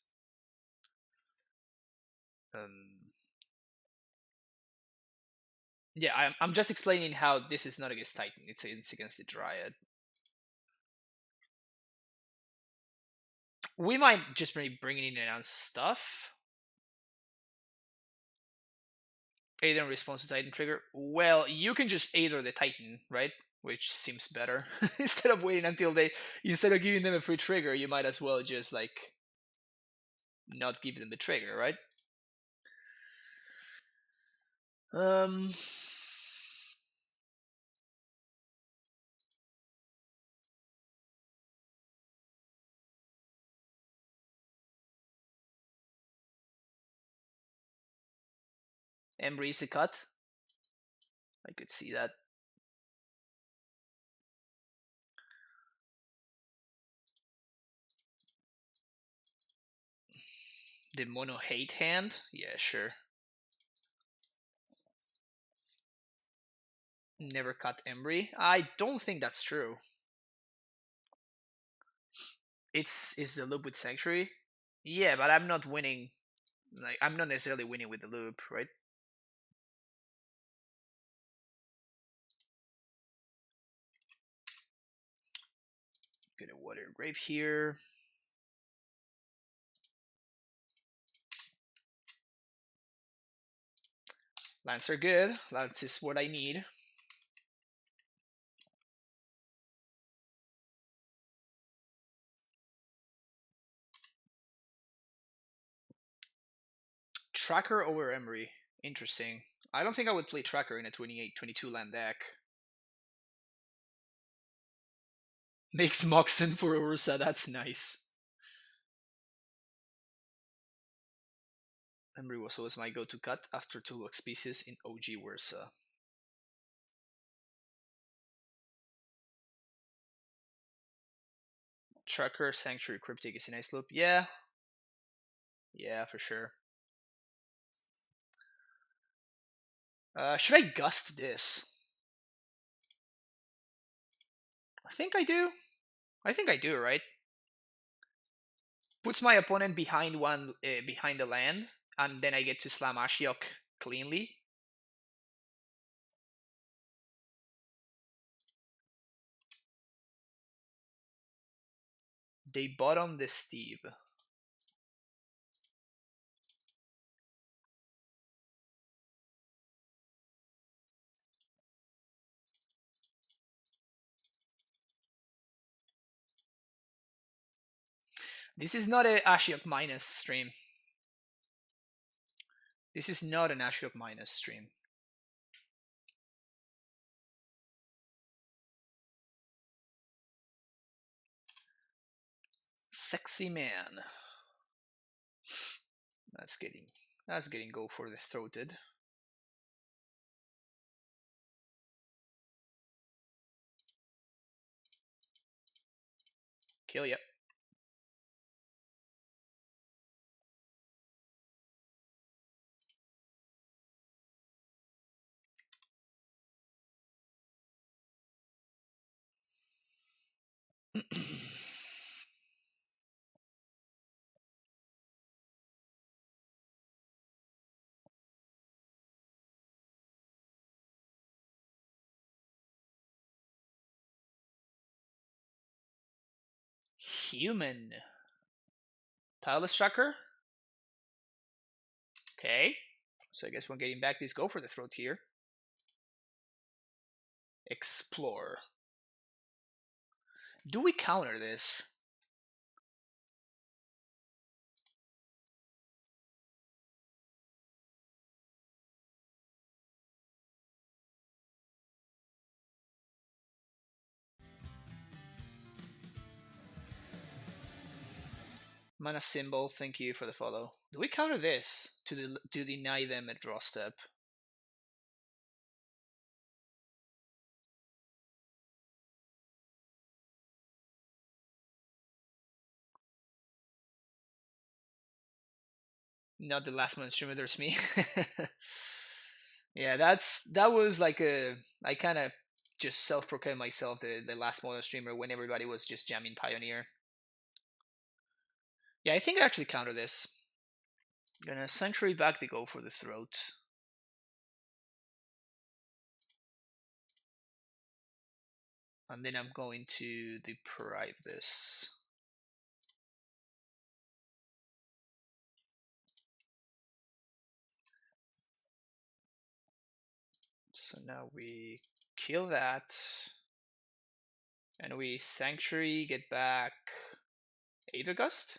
Yeah, I'm just explaining how this is not against Titan. It's against the Dryad. We might just be bringing in and out stuff. Aether in response to Titan trigger. Well, you can just Aether the Titan, right? Which seems better. Instead of waiting until instead of giving them a free trigger, you might as well just like not give them the trigger, right? Um, Embry is a cut. I could see that. The mono hate hand? Yeah, sure. Never cut Embry? I don't think that's true. Is the loop with Sanctuary? Yeah, but I'm not winning. Like, I'm not necessarily winning with the loop, right? Gonna water grave here. Lands are good. Lands is what I need. Tracker over Emery. Interesting. I don't think I would play Tracker in a 28-22 land deck. Makes Moxen for Ursa, that's nice. Emery was always my go-to cut after Toolbox pieces in OG Ursa. Tracker, Sanctuary, Cryptic is a nice loop. Yeah. Yeah, for sure. Should I gust this? I think I do. I think I do, right? Puts my opponent behind behind the land, and then I get to slam Ashiok cleanly. They bottom the Steve. This is not a Ashiok minus stream. This is not an Ashiok minus stream. Sexy man. That's getting go for the throated. Kill, yep. Human. Tireless Tracker. Okay. So I guess we're getting back this go for the throat here. Explore. Do we counter this? Mana Symbol, thank you for the follow. Do we counter this to deny them a draw step? Not the last one streamer, there's me. Yeah, that was like I kind of just self-proclaimed myself the last modern streamer when everybody was just jamming Pioneer. Yeah, I think I actually counter this. Gonna Sanctuary back to go for the throat. And then I'm going to deprive this. So now we kill that. And we Sanctuary, get back Aether Gust.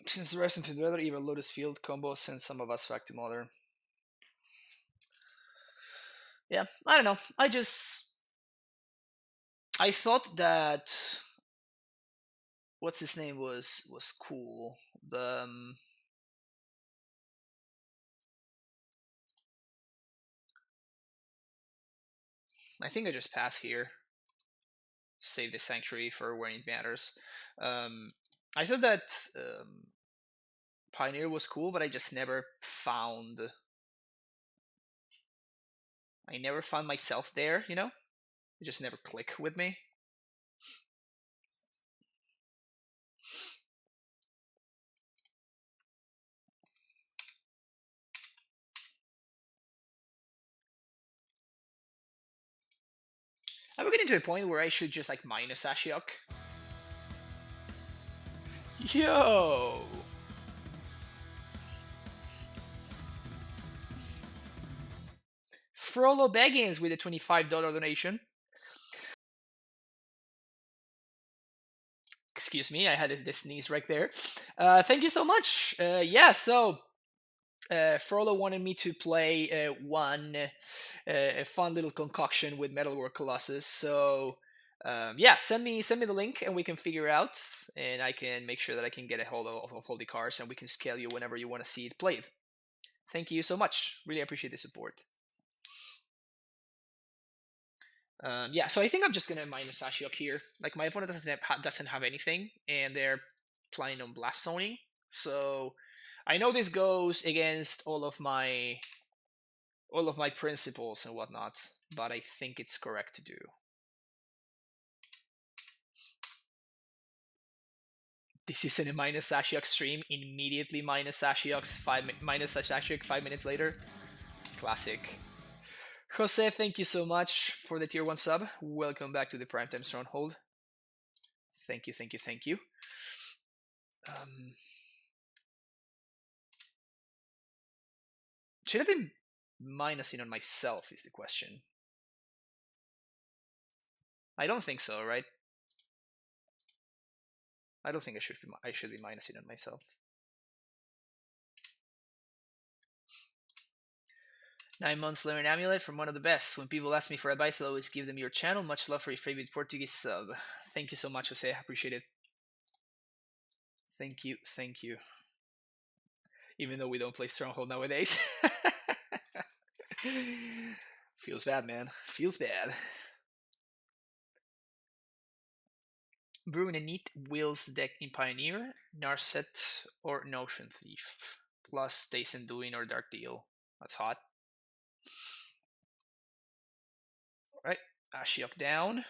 Since the rest of the weather, even Lotus Field combo sends some of us back to Mother. Yeah, I don't know. I thought that what's his name was cool. The I think I just pass here. Save the sanctuary for when it matters. I thought that Pioneer was cool, but I just never found. I never found myself there. You know, it just never clicked with me. I'm getting to a point where I should just like minus Ashiok. Yo! Frollo Baggins with a $25 donation. Excuse me, I had this sneeze right there. Thank you so much. Yeah, so Frollo wanted me to play a fun little concoction with Metalwork Colossus. So yeah, send me the link and we can figure it out, and I can make sure that I can get a hold of all the cards, and we can scale you whenever you want to see it played. Thank you so much. Really appreciate the support. Yeah, so I think I'm just gonna minus Ashiok here. Like my opponent doesn't have anything, and they're planning on blast zoning. So I know this goes against all of my principles and whatnot, but I think it's correct to do. This isn't a minus Ashiok stream. Immediately minus Ashiok 5 minutes later. Classic. Jose, thank you so much for the tier 1 sub. Welcome back to the Primetime Stronghold. Thank you, thank you, thank you. Should I be minusing on myself is the question. I don't think so, right? I don't think I should be minusing on myself. Nine months learn amulet from one of the best. When people ask me for advice, I'll always give them your channel. Much love for your favorite Portuguese sub. Thank you so much, Jose. I appreciate it. Thank you, thank you. Even though we don't play Stronghold nowadays. Feels bad, man. Feels bad. Brewing a neat Wheels deck in Pioneer, Narset, or Notion Thief. Plus Days and Doing or Dark Deal. That's hot. Alright, Ashiok down.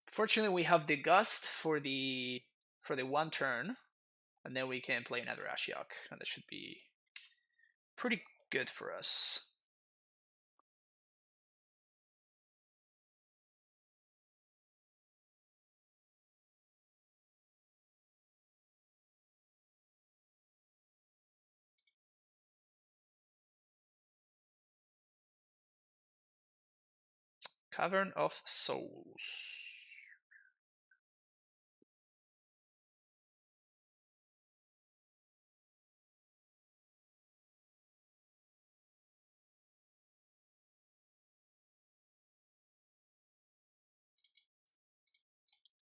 Fortunately, we have the Gust for the one turn, and then we can play another Ashiok, and that should be pretty good for us. Cavern of Souls.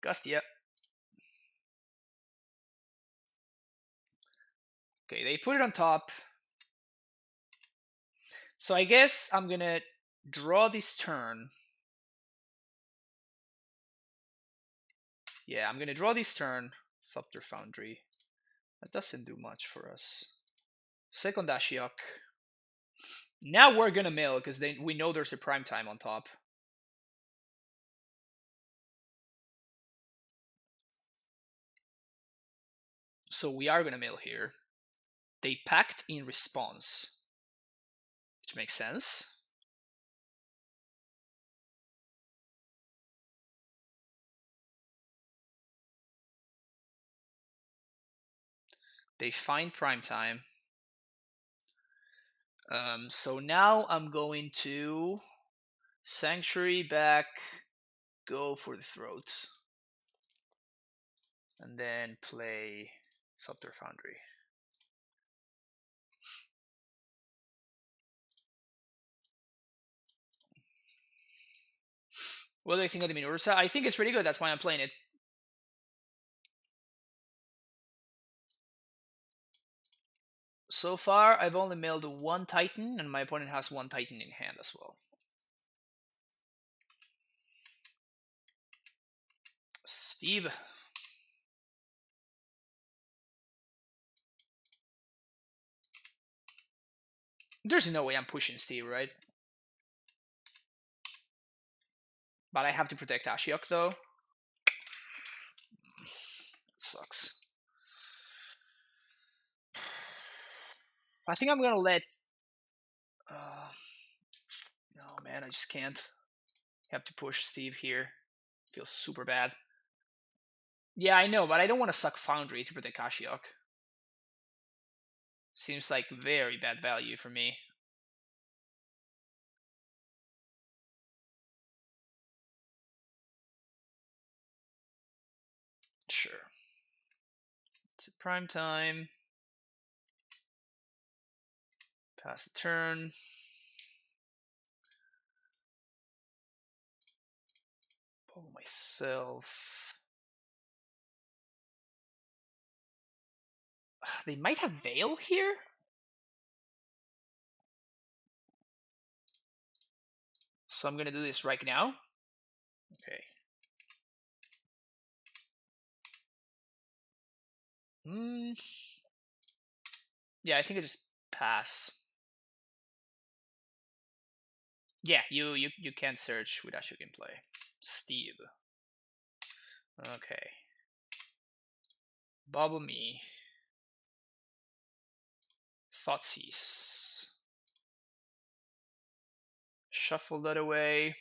Gust, yeah. Okay, they put it on top. So I guess I'm gonna draw this turn. Yeah, I'm gonna draw this turn. Thopter Foundry. That doesn't do much for us. Second Ashiok. Now we're gonna mill, because we know there's a prime time on top. So we are gonna mill here. They packed in response, which makes sense. They find prime time. So now I'm going to Sanctuary back, go for the throat. and then play Scepter Foundry. What do you think of Dimir Urza? I think it's pretty good. That's why I'm playing it. So far, I've only milled 1 Titan, and my opponent has 1 Titan in hand as well. Steve. There's no way I'm pushing Steve, right? But I have to protect Ashiok, though. It sucks. I think I'm gonna let... no, man, I just can't. I have to push Steve here. Feels super bad. Yeah, I know, but I don't want to suck Foundry to protect Ashiok. Seems like very bad value for me. Sure. It's a prime time. Pass the turn. Pull myself. They might have Veil here? So I'm gonna do this right now. Okay. Yeah, I think I just pass. Yeah, you can't search with Ashiok in play. Steve. Okay. Bobble me. Thoughtseize. Shuffle that away.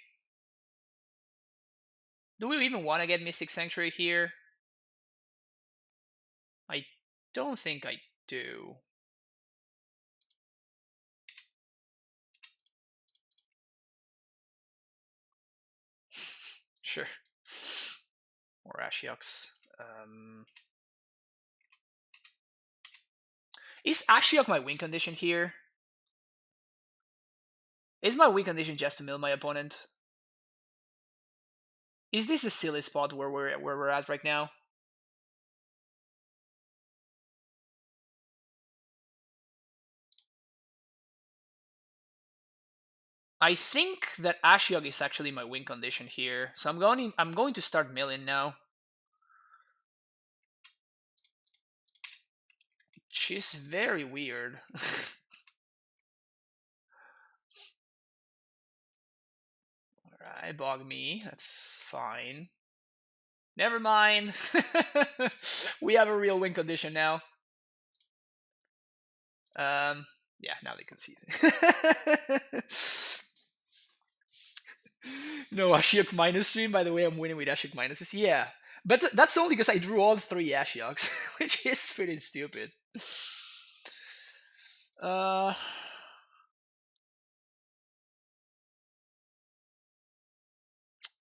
Do we even want to get Mystic Sanctuary here? I don't think I do. Sure. More Ashioks. Is Ashiok my win condition here? Is my win condition just to mill my opponent? Is this a silly spot where we're at right now? I think that Ashiok is actually my win condition here, so I'm going to start milling now. She's very weird. Alright, bog me. That's fine. Never mind. We have a real win condition now. Yeah, now they concede. No Ashiok minus stream. By the way, I'm winning with Ashiok minuses. Yeah, but that's only because I drew all 3 Ashioks, which is pretty stupid. It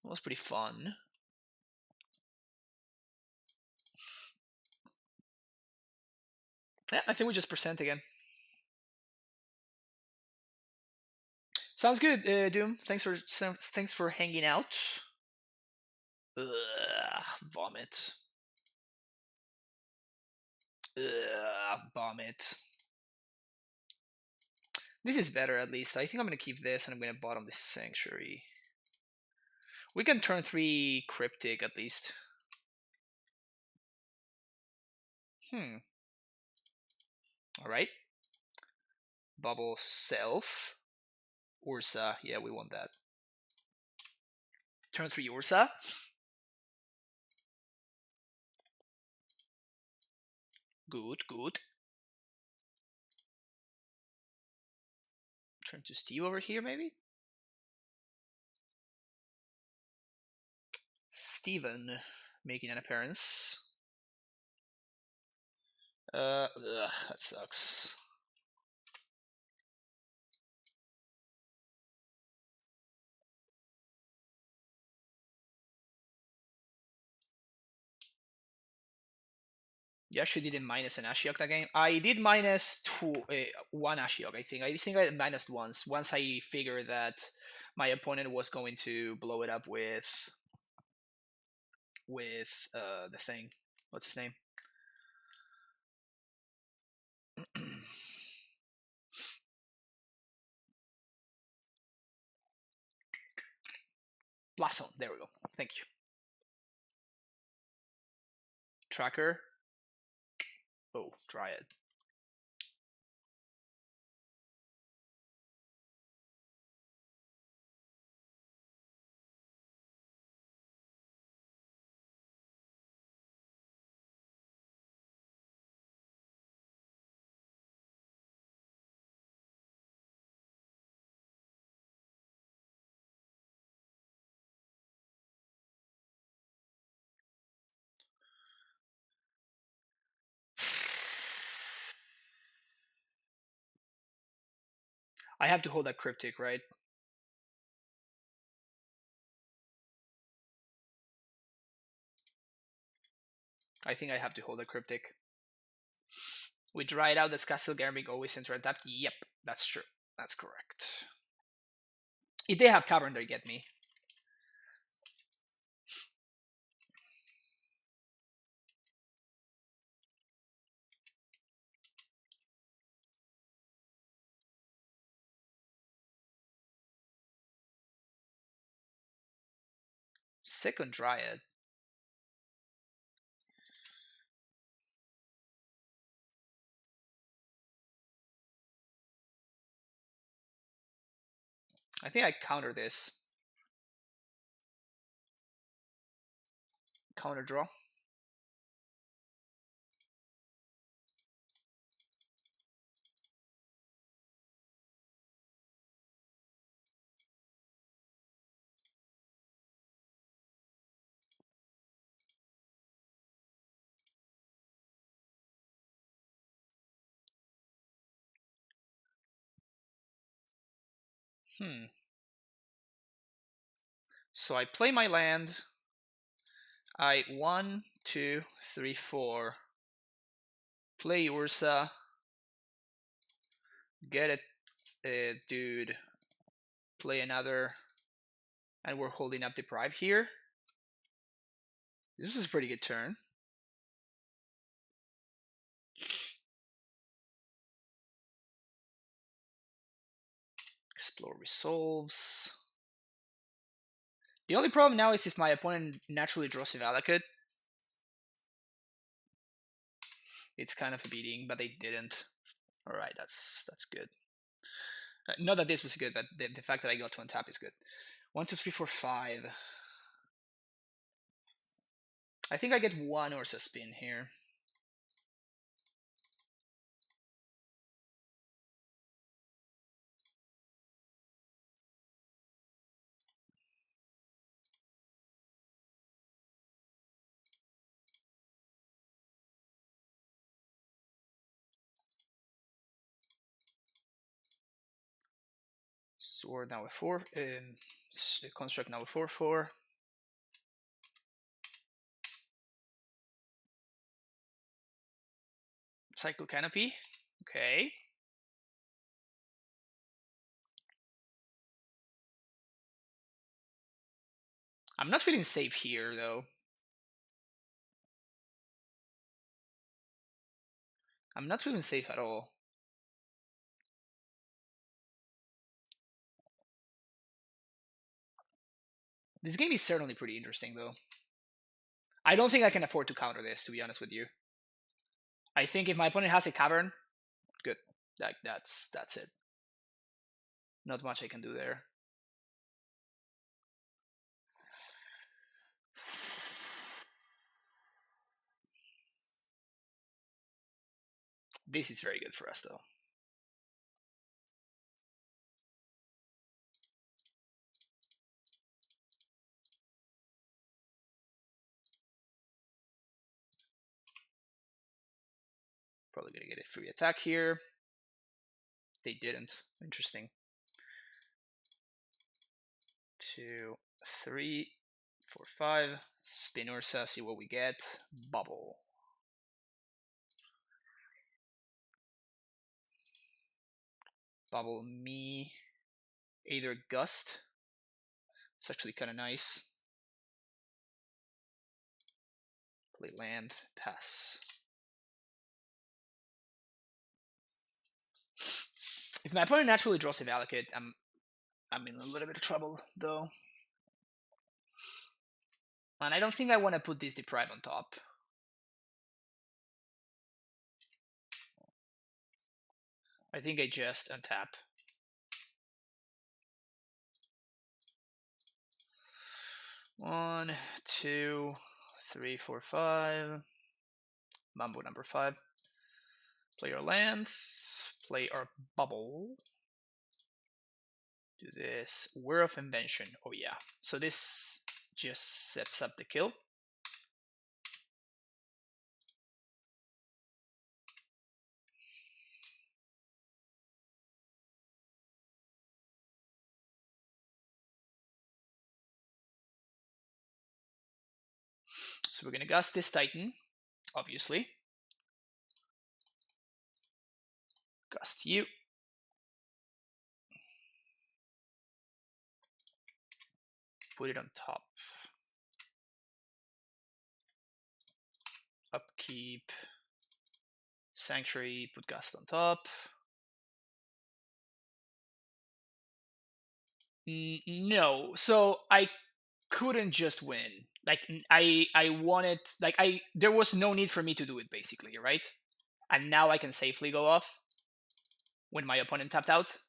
was pretty fun. Yeah, I think we just percent again. Sounds good, Doom. Thanks for hanging out. Ugh, vomit. Ugh, vomit. This is better at least. I think I'm gonna keep this and I'm gonna bottom this sanctuary. We can turn 3 cryptic at least. Alright. Bubble self. Ursa. Yeah, we want that. Turn 3 Ursa. Good, good. Turn to Steve over here, maybe? Steven making an appearance. Ugh, that sucks. You actually didn't minus an Ashiok that game. I did minus one Ashiok, I think. I think I minus once I figured that my opponent was going to blow it up with the thing. What's his name? Blossom. There we go. Thank you. Tracker. Oh, Dryad. I have to hold that cryptic, right? I think I have to hold a cryptic. We dried out this Castle Gambling always enter untapped. Yep, that's true. That's correct. If they have Cavern, they get me. Second Dryad. I think I counter this. Counter draw. So I play my land. I 1, 2, 3, 4. Play Ursa. Get it, dude. Play another. And we're holding up Deprive here. This was a pretty good turn. Explore resolves. The only problem now is if my opponent naturally draws a Valakut. It's kind of a beating, but they didn't. Alright, that's good. Not that this was good, but the fact that I got to untap is good. 1, 2, 3, 4, 5. I think I get one Ursa spin here. Sword now a 4. Construct now a 4/4. Cycle Canopy. Okay. I'm not feeling safe here, though. I'm not feeling safe at all. This game is certainly pretty interesting, though. I don't think I can afford to counter this, to be honest with you. I think if my opponent has a Cavern, good. Like that's it. Not much I can do there. This is very good for us, though. Probably gonna get a free attack here. They didn't. Interesting. 2, 3, 4, 5. Spin Ursa, see what we get. Bubble. bubble me either Gust. It's actually kind of nice. Play land, pass. If my opponent naturally draws a Valakut, I'm in a little bit of trouble though. And I don't think I want to put this Deprive on top. I think I just untap. One, two, three, four, five. Mambo number 5. Play our land. Play our bubble. Do this. Whir of Invention. Oh yeah. So this just sets up the kill. So we're gonna Gust this Titan, obviously. Gust you. Put it on top. Upkeep. Sanctuary, put Gust on top. No, so I couldn't just win. Like I wanted, like there was no need for me to do it basically, right? And now I can safely go off when my opponent tapped out.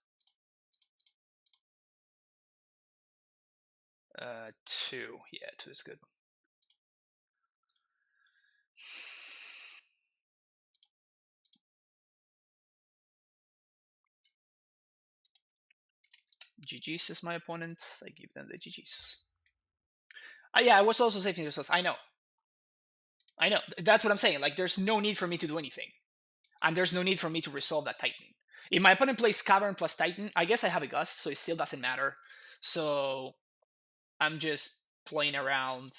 2, yeah, 2 is good. GG's is my opponent. I give them the GG's. Yeah, I was also saving resources. I know. That's what I'm saying. Like, there's no need for me to do anything. And there's no need for me to resolve that Titan. If my opponent plays Cavern plus Titan, I guess I have a Gust, so it still doesn't matter. So I'm just playing around.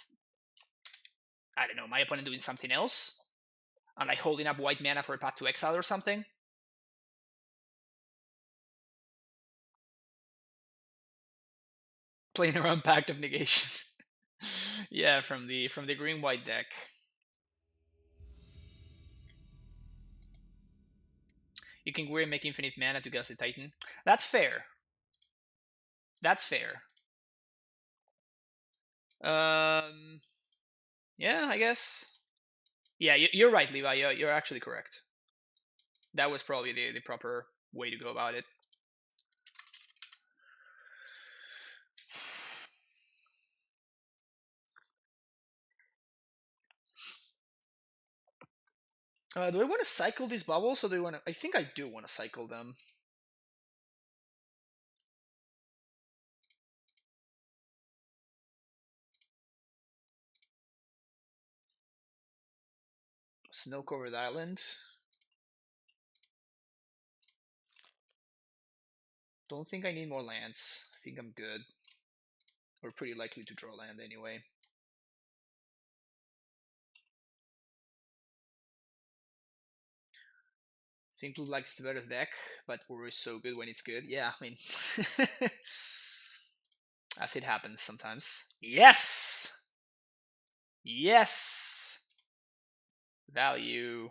I don't know, my opponent doing something else. And like holding up white mana for a Path to Exile or something. Playing around Pact of Negation. Yeah, from the green white deck. You can Weird make infinite mana to Gust the Titan. That's fair. That's fair. Yeah, I guess. Yeah, you're right, Levi. You're actually correct. That was probably the proper way to go about it. Do I want to cycle these bubbles, or do I want to? I think I do want to cycle them. Snow-covered island. Don't think I need more lands. I think I'm good. We're pretty likely to draw land anyway. I think blue likes the better deck, but we're so good when it's good. Yeah, I mean, as it happens sometimes. Yes! Yes! Value.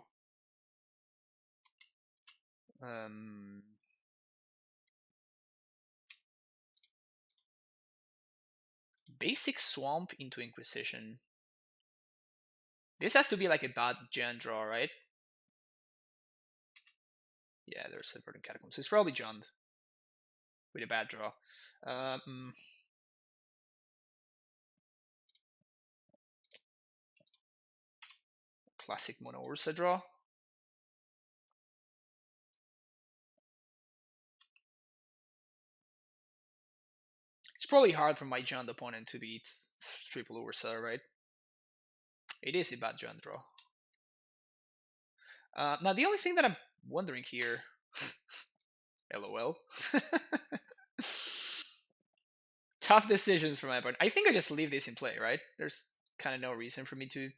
Basic Swamp into Inquisition. This has to be like a bad Jan draw, right? Yeah, there's Separating Catacombs. So it's probably Jund with a bad draw. Classic Mono Ursa draw. It's probably hard for my Jund opponent to beat triple Ursa, right? It is a bad Jund draw. Now, the only thing that I'm wondering here, LOL. Tough decisions for my opponent. I think I just leave this in play, right? There's kind of no reason for me to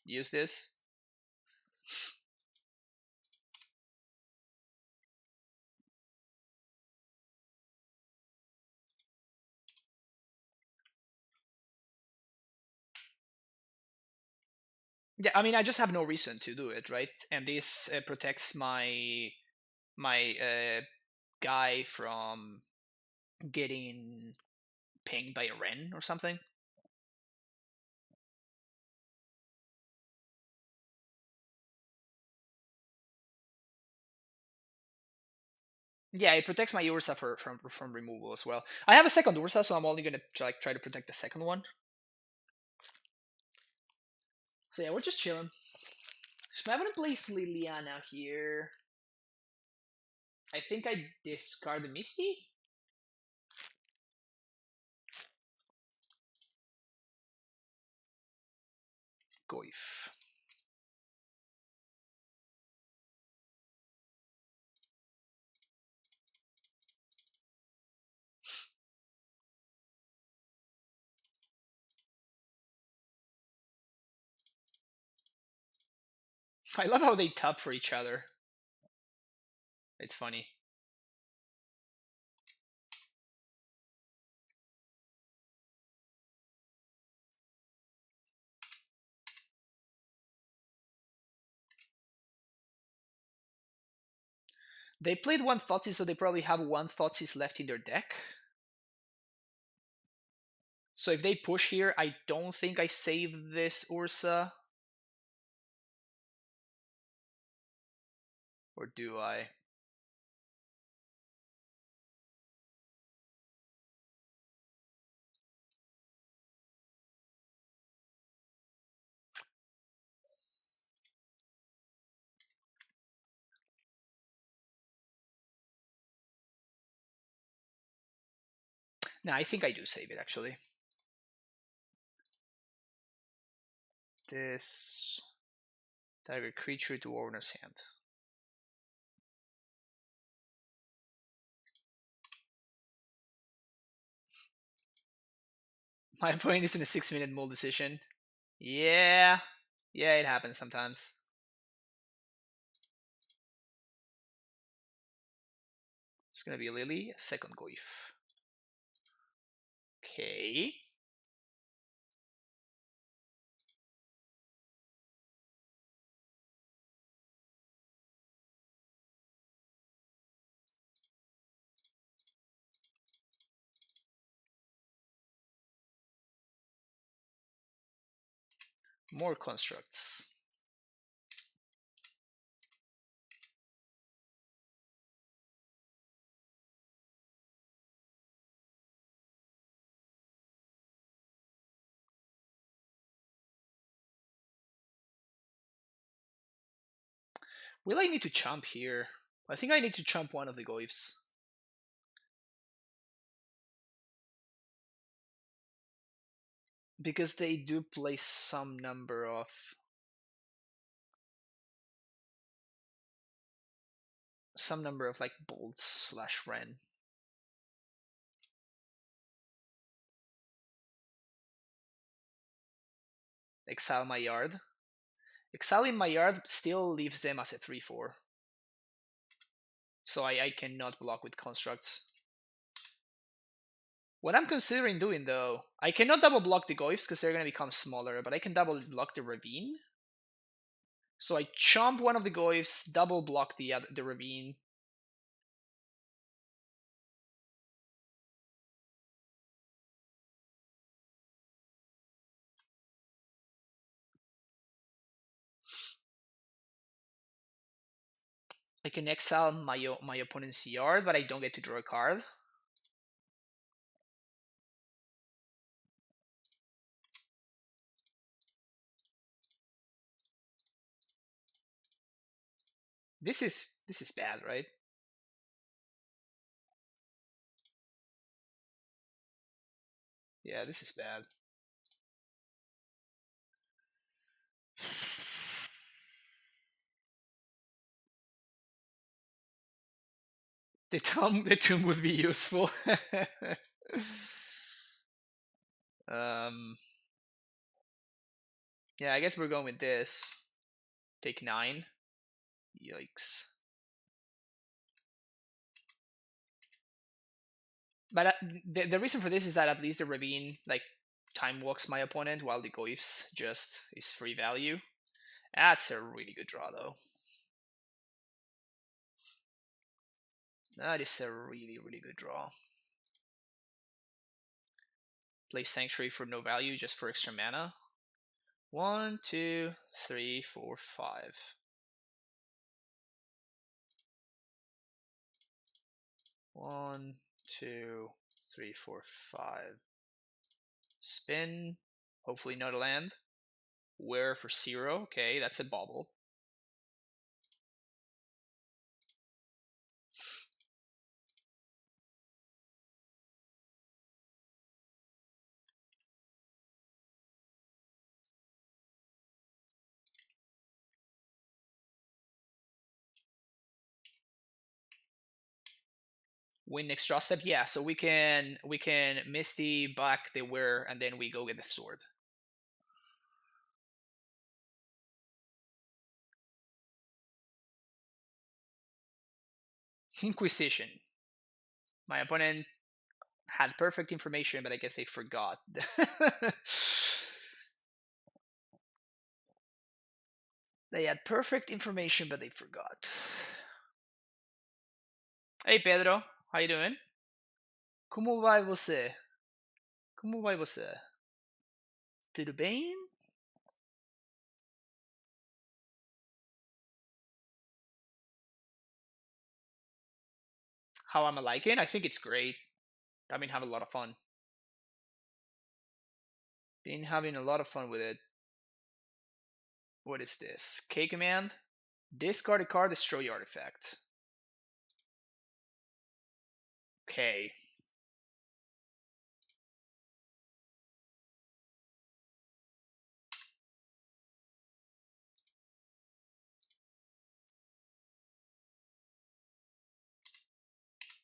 use this. Yeah, I mean, I just have no reason to do it, right? And this protects my guy from getting pinged by a Ren or something. Yeah, it protects my Ursa from removal as well. I have a second Ursa, so I'm only gonna try to protect the second one. So yeah, we're just chilling. So I'm gonna place Liliana here. I think I discard the Misty. Goif. I love how they tap for each other. It's funny. They played one Thoughtseize, so they probably have one Thoughtseize left in their deck. So if they push here, I don't think I save this Ursa. Or do I? Nah, I think I do save it, actually. This... Target creature to owner's hand. My opponent is in a 6-minute mull decision. Yeah. Yeah, it happens sometimes. It's gonna be Lily, second Goif. Okay. More constructs. Will I need to chump here? I think I need to chump one of the Goifs. Because they do play some number of like bolts slash Ren. Exile my yard. Exiling my yard still leaves them as a 3/4. So I cannot block with constructs. What I'm considering doing though, I cannot double block the Goifs because they're gonna become smaller, but I can double block the Ravine. So I chomp one of the Goifs, double block the Ravine. I can exile my opponent's yard, but I don't get to draw a card. This is bad, right? Yeah, this is bad. The tomb would be useful. um, yeah, I guess we're going with this. Take 9. Yikes. But the reason for this is that at least the Ravine like time walks my opponent, while the Goifs just is free value. That's a really good draw, though. That is a really, really good draw. Play Sanctuary for no value, just for extra mana. 1, 2, 3, 4, 5. 1, 2, 3, 4, 5. Spin. Hopefully not a land. Wear for 0. Okay, that's a bauble. Win next draw step. Yeah, so we can Misty back the Wear, and then we go get the sword. Inquisition. My opponent had perfect information, but I guess they forgot. They had perfect information, but they forgot. Hey Pedro, how you doing? Como vai você? Como vai você? Tudo bem? How am I liking? I think it's great. I've been having a lot of fun. Been having a lot of fun with it. What is this? K command? Discard a card, destroy your artifact. Okay.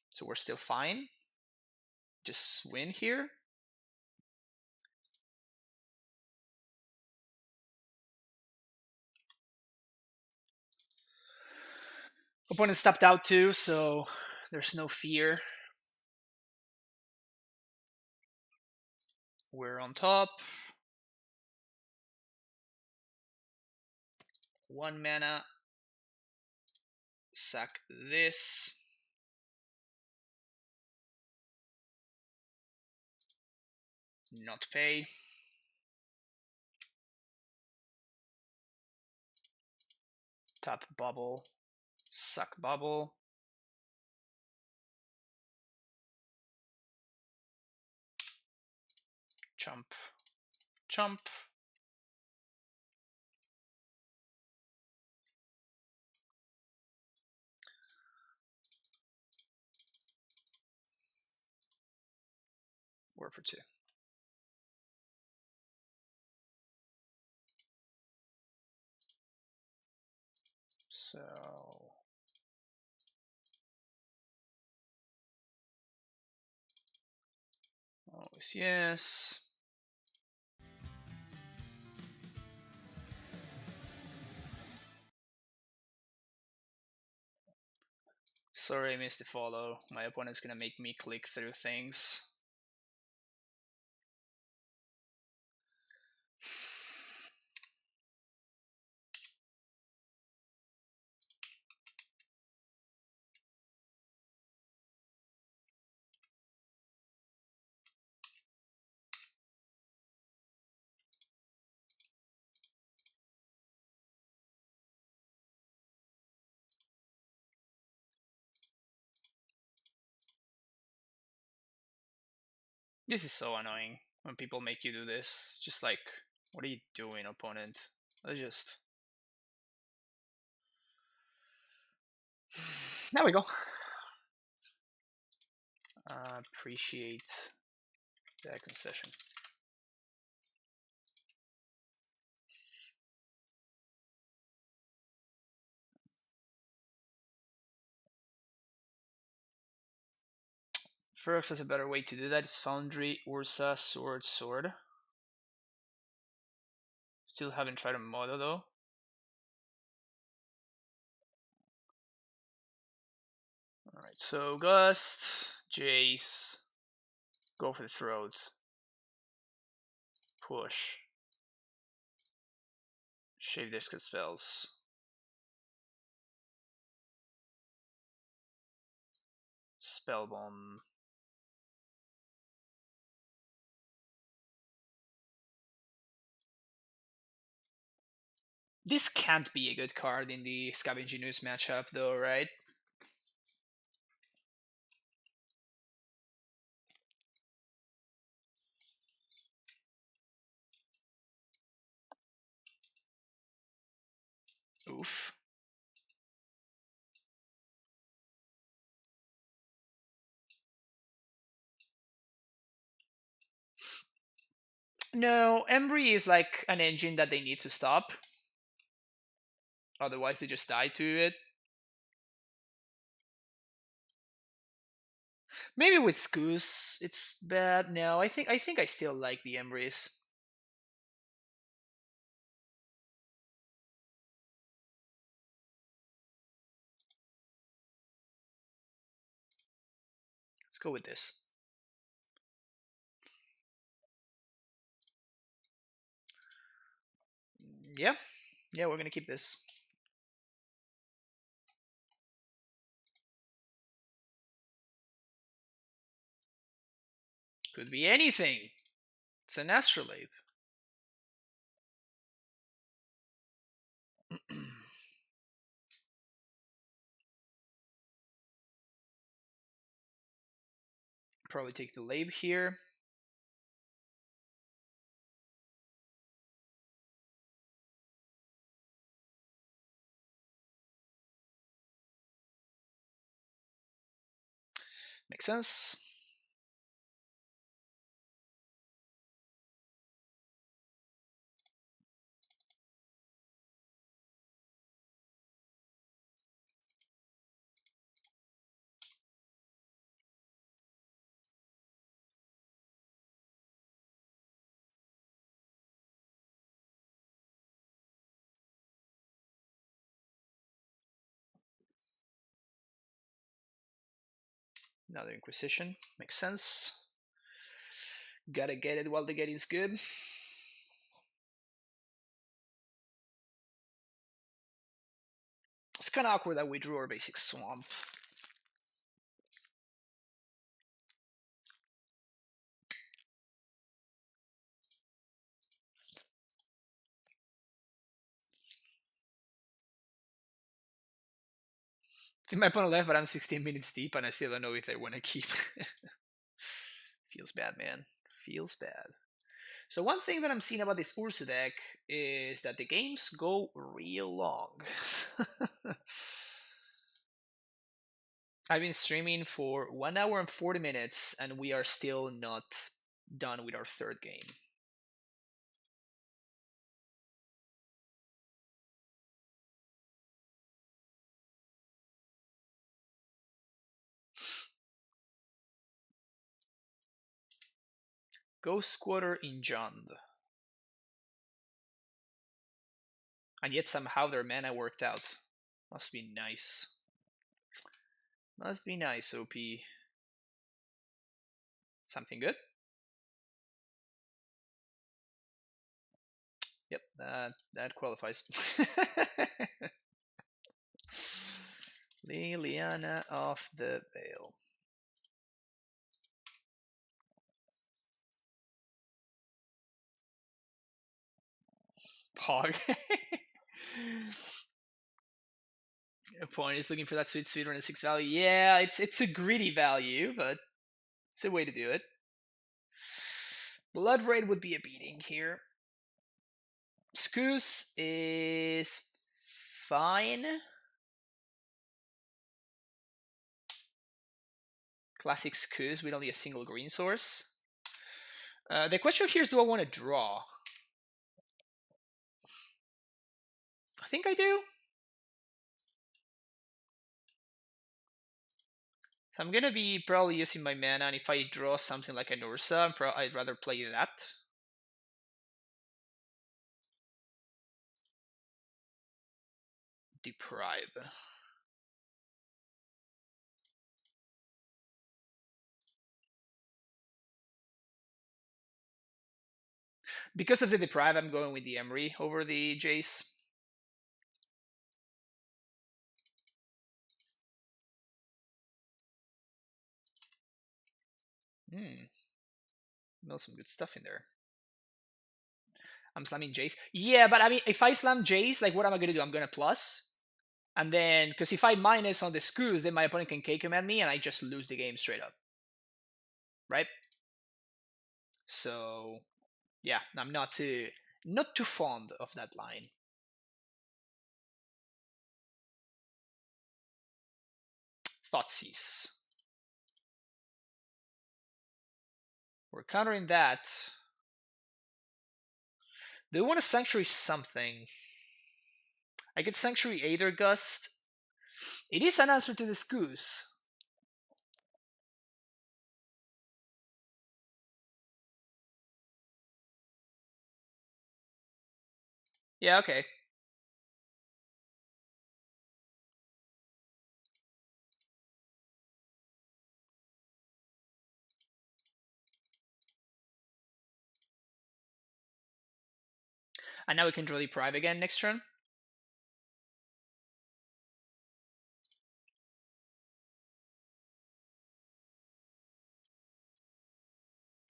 So we're still fine. Just win here. Opponent stepped out too, so there's no fear. We're on top. 1 mana. Sack this. Not pay. Tap bubble. Suck bubble. Chump. Chump. We're for 2. So always yes. Sorry I missed the follow. My opponent's gonna make me click through things. This is so annoying when people make you do this. It's just like, what are you doing, opponent? Let's just... There we go. Appreciate that concession. Ferox has a better way to do that. It's Foundry, Urza, Sword, Sword. Still haven't tried a Modo though. Alright, so Gust, Jace, go for the throat, push, Shave this good spells. Spell bomb. This can't be a good card in the Scavenging Ooze matchup, though, right? Oof. No, Embry is like an engine that they need to stop. Otherwise, they just die to it. Maybe with Scoos, it's bad. No, I think I still like the Embrys. Let's go with this. Yeah, we're gonna keep this. Could be anything. It's an astrolabe. Probably take the lab here. Makes sense. Another Inquisition. Makes sense. Gotta get it while the getting's good. It's kind of awkward that we drew our basic swamp. In my opponent left, but I'm 16 minutes deep and I still don't know if I want to keep. Feels bad, man. Feels bad. So one thing that I'm seeing about this Urza deck is that the games go real long. I've been streaming for 1 hour and 40 minutes and we are still not done with our third game. Ghost Squatter Enjund. And yet somehow their mana worked out. Must be nice. Must be nice, OP. Something good? Yep, that qualifies. Liliana of the Veil. Pog. Point is looking for that sweet on a 6 value. Yeah, it's a greedy value, but it's a way to do it. Blood Raid would be a beating here. Scoos is fine. Classic Scoos with only a single green source. The question here is, do I want to draw? I think I do. So I'm gonna be probably using my mana, and if I draw something like an Ursa, I'd rather play that. Deprive. Because of the Deprive, I'm going with the Emery over the Jace. Know some good stuff in there. I'm slamming Jace. Yeah, but I mean, if I slam Jace, like, what am I gonna do? I'm gonna plus, and then because if I minus on the screws, then my opponent can K command me, and I just lose the game straight up, right? So, yeah, I'm not too fond of that line. Thoughtseize. We're countering that. Do we want to Sanctuary something? I could Sanctuary Aether Gust. It is an answer to this goose. Yeah, okay. And now we can draw Deprive again next turn.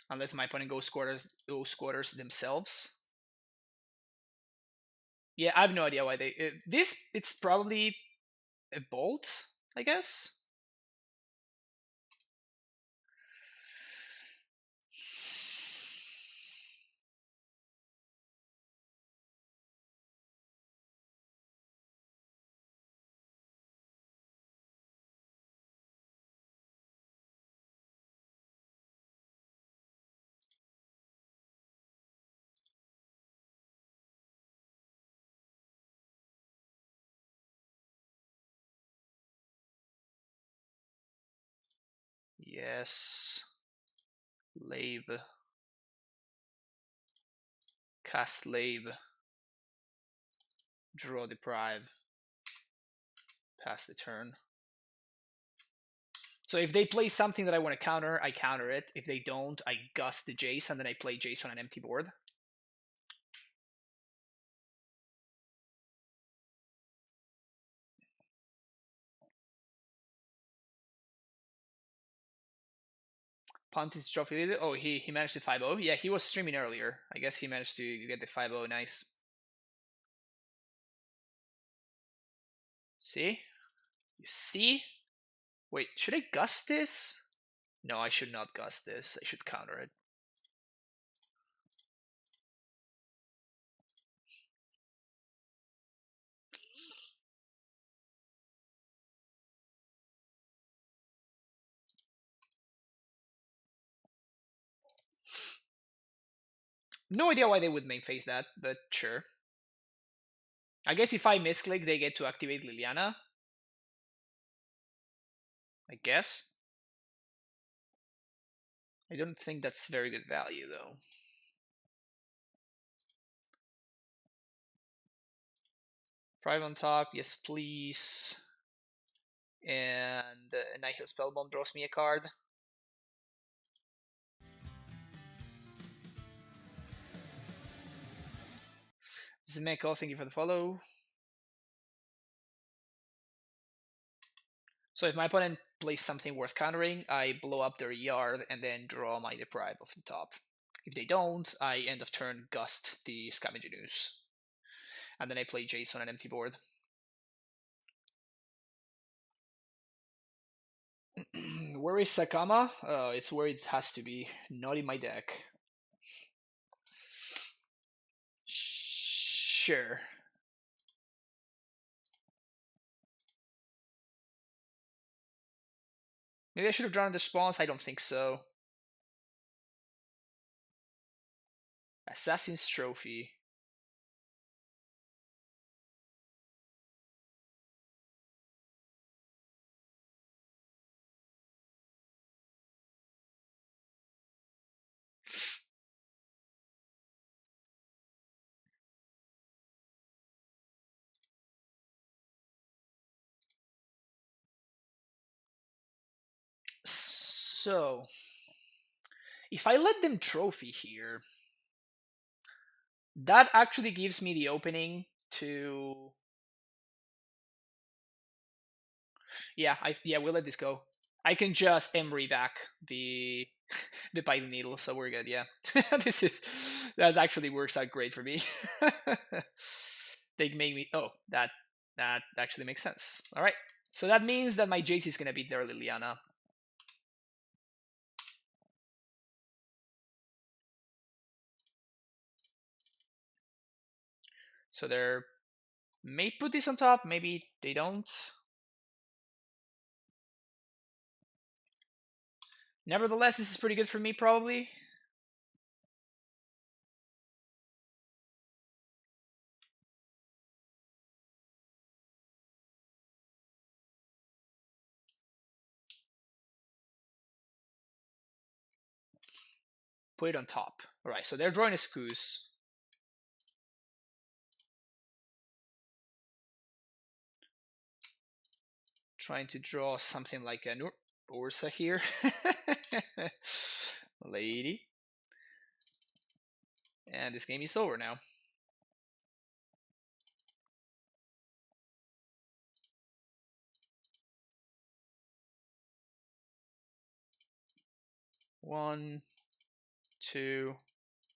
Unless my opponent goes squatters themselves. Yeah, I have no idea why they... it's probably a bolt, I guess? Yes. Lave. Cast Lave. Draw Deprive. Pass the turn. So if they play something that I want to counter, I counter it. If they don't, I gust the Jace, and then I play Jace on an empty board. Punt is trophy leader. Oh, he managed to 5-0. Yeah, he was streaming earlier. I guess he managed to get the 5-0. Nice. See? You see? Wait, should I gust this? No, I should not gust this. I should counter it. No idea why they would main phase that, but sure. I guess if I misclick, they get to activate Liliana. I guess. I don't think that's very good value, though. Prive on top, yes please. And Nihil Spellbomb draws me a card. Zmeko, thank you for the follow. So if my opponent plays something worth countering, I blow up their yard and then draw my Deprive off the top. If they don't, I end of turn gust the Scavenging Ooze. And then I play Jace on an empty board. Where is Sakama? It's where it has to be, not in my deck. Sure. Maybe I should have drawn the spawns, I don't think so. Assassin's Trophy. So, if I let them trophy here, that actually gives me the opening to... Yeah, we'll let this go. I can just Emery back the the Python needle, so we're good. Yeah, that actually works out great for me. They make me. Oh, that actually makes sense. All right, so that means that my Jace is gonna beat their Liliana. So they're may put this on top, maybe they don't. Nevertheless, this is pretty good for me, probably. Put it on top. All right, so they're drawing a Scoos. Trying to draw something like an Ursa here. Lady. And this game is over now. One, two,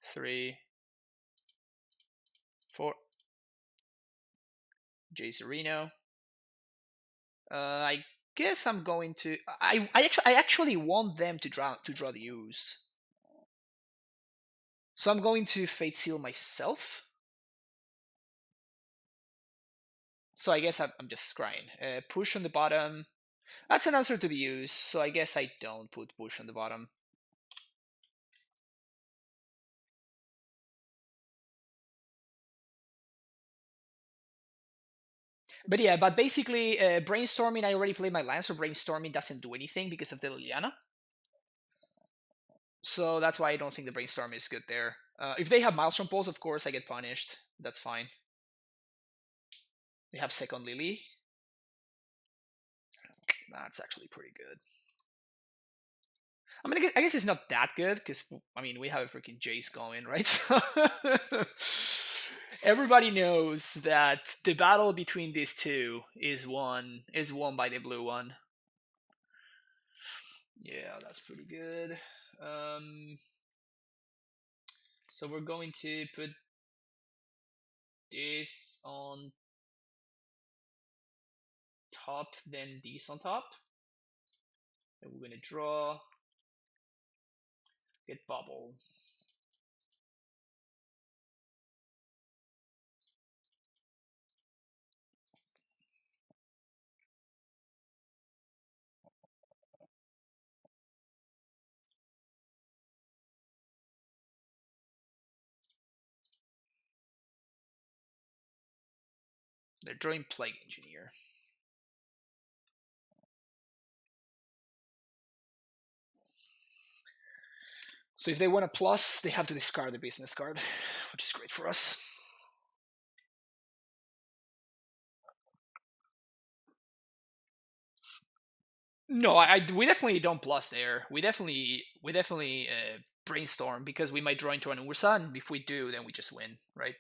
three, four. Jace Reno. I guess I'm going to. I actually want them to draw the use. So I'm going to Fate Seal myself. So I guess I'm just scrying. Push on the bottom. That's an answer to the use. So I guess I don't put push on the bottom. But yeah, but basically, brainstorming. I already played my land, so brainstorming doesn't do anything because of the Liliana. So that's why I don't think the brainstorm is good there. If they have Maelstrom Pulse, of course, I get punished. That's fine. They have second Lily. That's actually pretty good. I mean, I guess it's not that good because I mean we have a freaking Jace going, right? So everybody knows that the battle between these two is won by the blue one. Yeah, that's pretty good. So we're going to put this on top, then this on top. And we're gonna draw, get bubble. They're drawing Plague Engineer. So if they want a plus, they have to discard the business card, which is great for us. No, we definitely don't plus there. We definitely brainstorm because we might draw into an Ursa, and if we do, then we just win, right?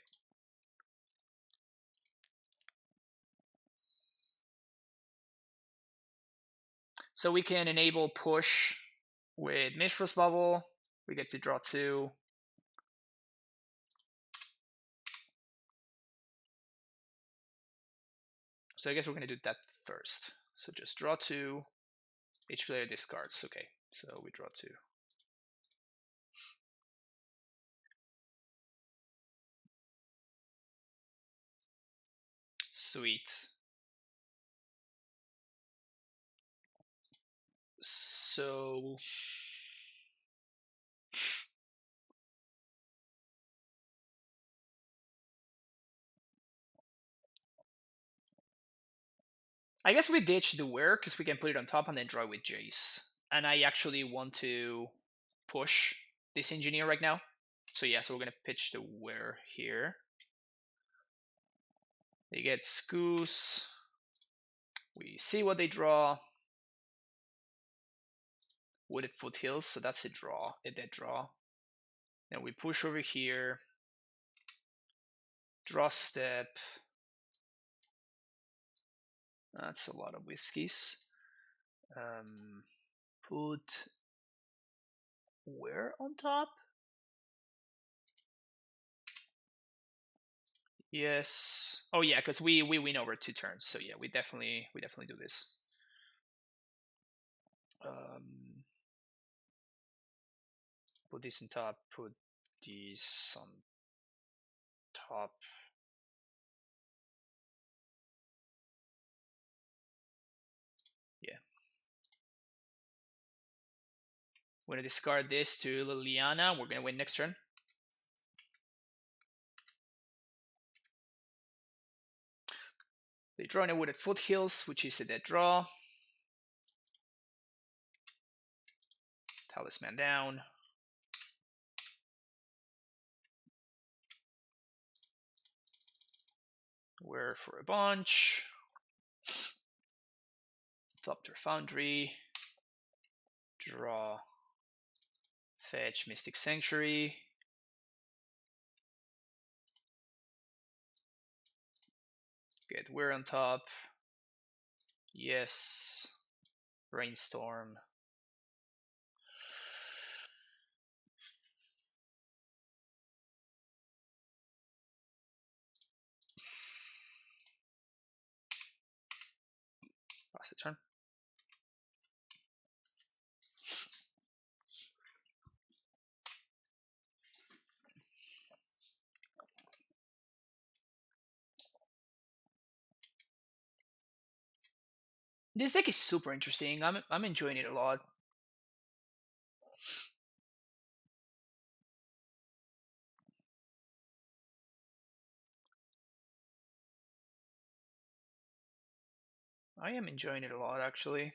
So we can enable push with Mishra's Bubble. We get to draw 2. So I guess we're going to do that first. So just draw 2. Each player discards. Okay, so we draw 2. Sweet. So I guess we ditch the Wear because we can put it on top and then draw with Jace. And I actually want to push this Engineer right now. So yeah, so we're going to pitch the Wear here. They get Scoos. We see what they draw. Wooded Foothills, so that's a draw, a dead draw. Then we push over here. Draw step. That's a lot of whiskies. Put we're on top. Yes. Oh yeah, because we win over 2 turns. So yeah, we definitely do this. Put this on top. Put these on top. Yeah. We're gonna discard this to Liliana. We're gonna win next turn. They draw in a Wooded Foothills, which is a dead draw. Talisman down. We're for a bunch. Thopter Foundry. Draw. Fetch Mystic Sanctuary. Get We're on top. Yes. Brainstorm. Pass the turn. This deck is super interesting. I'm enjoying it a lot. I am enjoying it a lot, actually.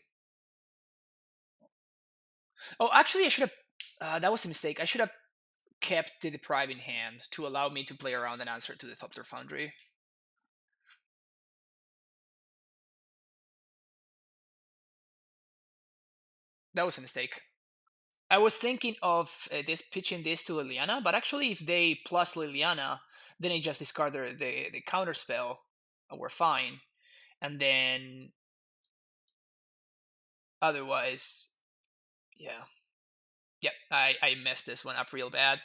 Oh, actually, I should have. That was a mistake. I should have kept the Deprive in hand to allow me to play around an answer to the Thopter Foundry. That was a mistake. I was thinking of this pitching this to Liliana, but actually, if they plus Liliana, then I just discard the counter spell, and we're fine. And then otherwise, yeah, I messed this one up real bad.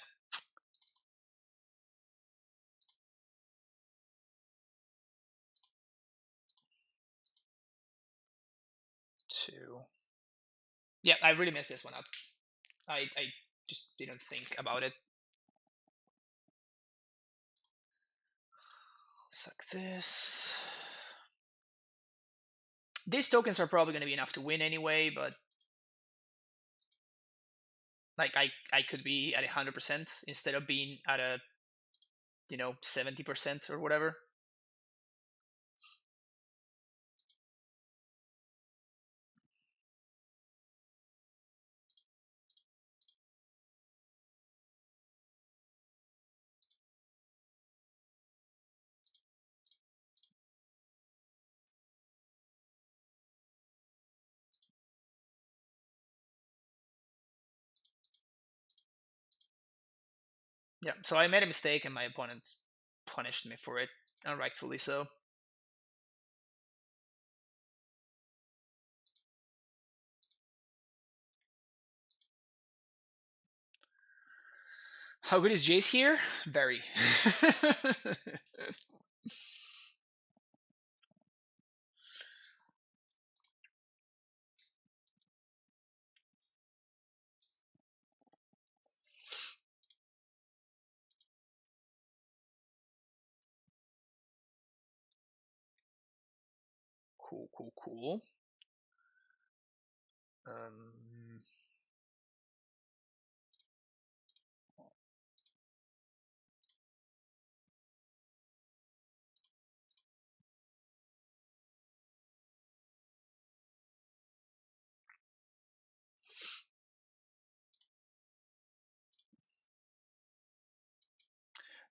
Two. Yeah, I really messed this one up. I just didn't think about it. Suck this. These tokens are probably going to be enough to win anyway, but like I could be at 100% instead of being at a 70% or whatever. Yeah, so I made a mistake and my opponent punished me for it, and rightfully so. How good is Jace here? Very. Cool.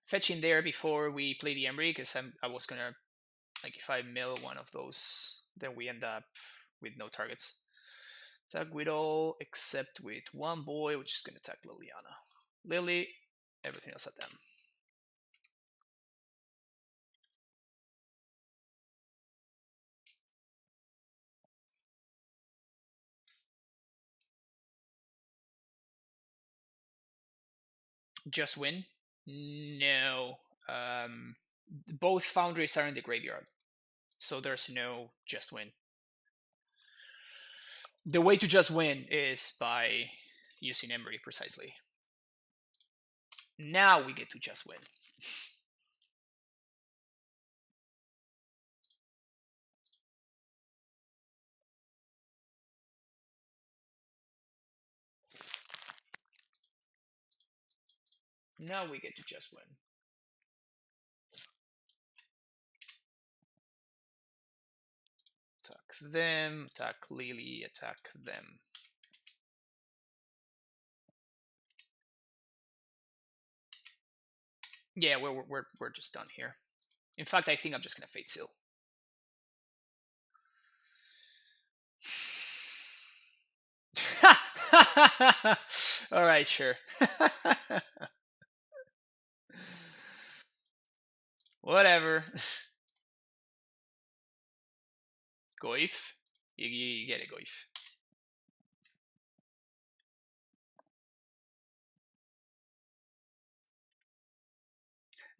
Fetching there before we play the Emry, because I was gonna, like, if I mill one of those, then we end up with no targets. Attack with all except with one boy, which is gonna attack Liliana. Lily, everything else at them. Just win? No. Both foundries are in the graveyard, so there's no just win. The way to just win is by using Emery precisely. Now we get to just win. Now we get to just win. Attack them, attack Lily, attack them. Yeah, we're just done here. In fact, I think I'm just gonna Fate Seal. All right, sure. Whatever. Goif. You get it, Goif.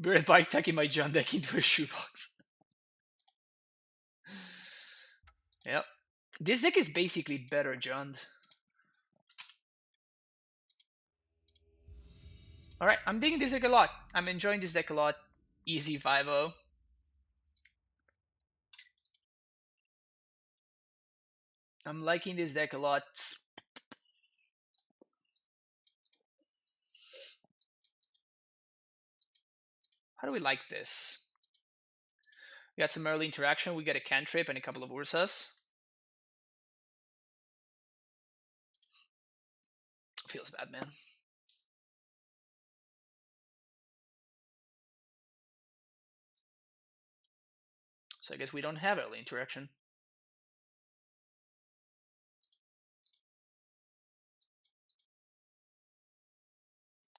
Be right back, tucking my John deck into a shoebox. Yep. This deck is basically better, John. Alright, I'm digging this deck a lot. I'm enjoying this deck a lot. Easy 5-0. I'm liking this deck a lot. How do we like this? We got some early interaction. We got a cantrip and a couple of Ursas. Feels bad, man. So I guess we don't have early interaction.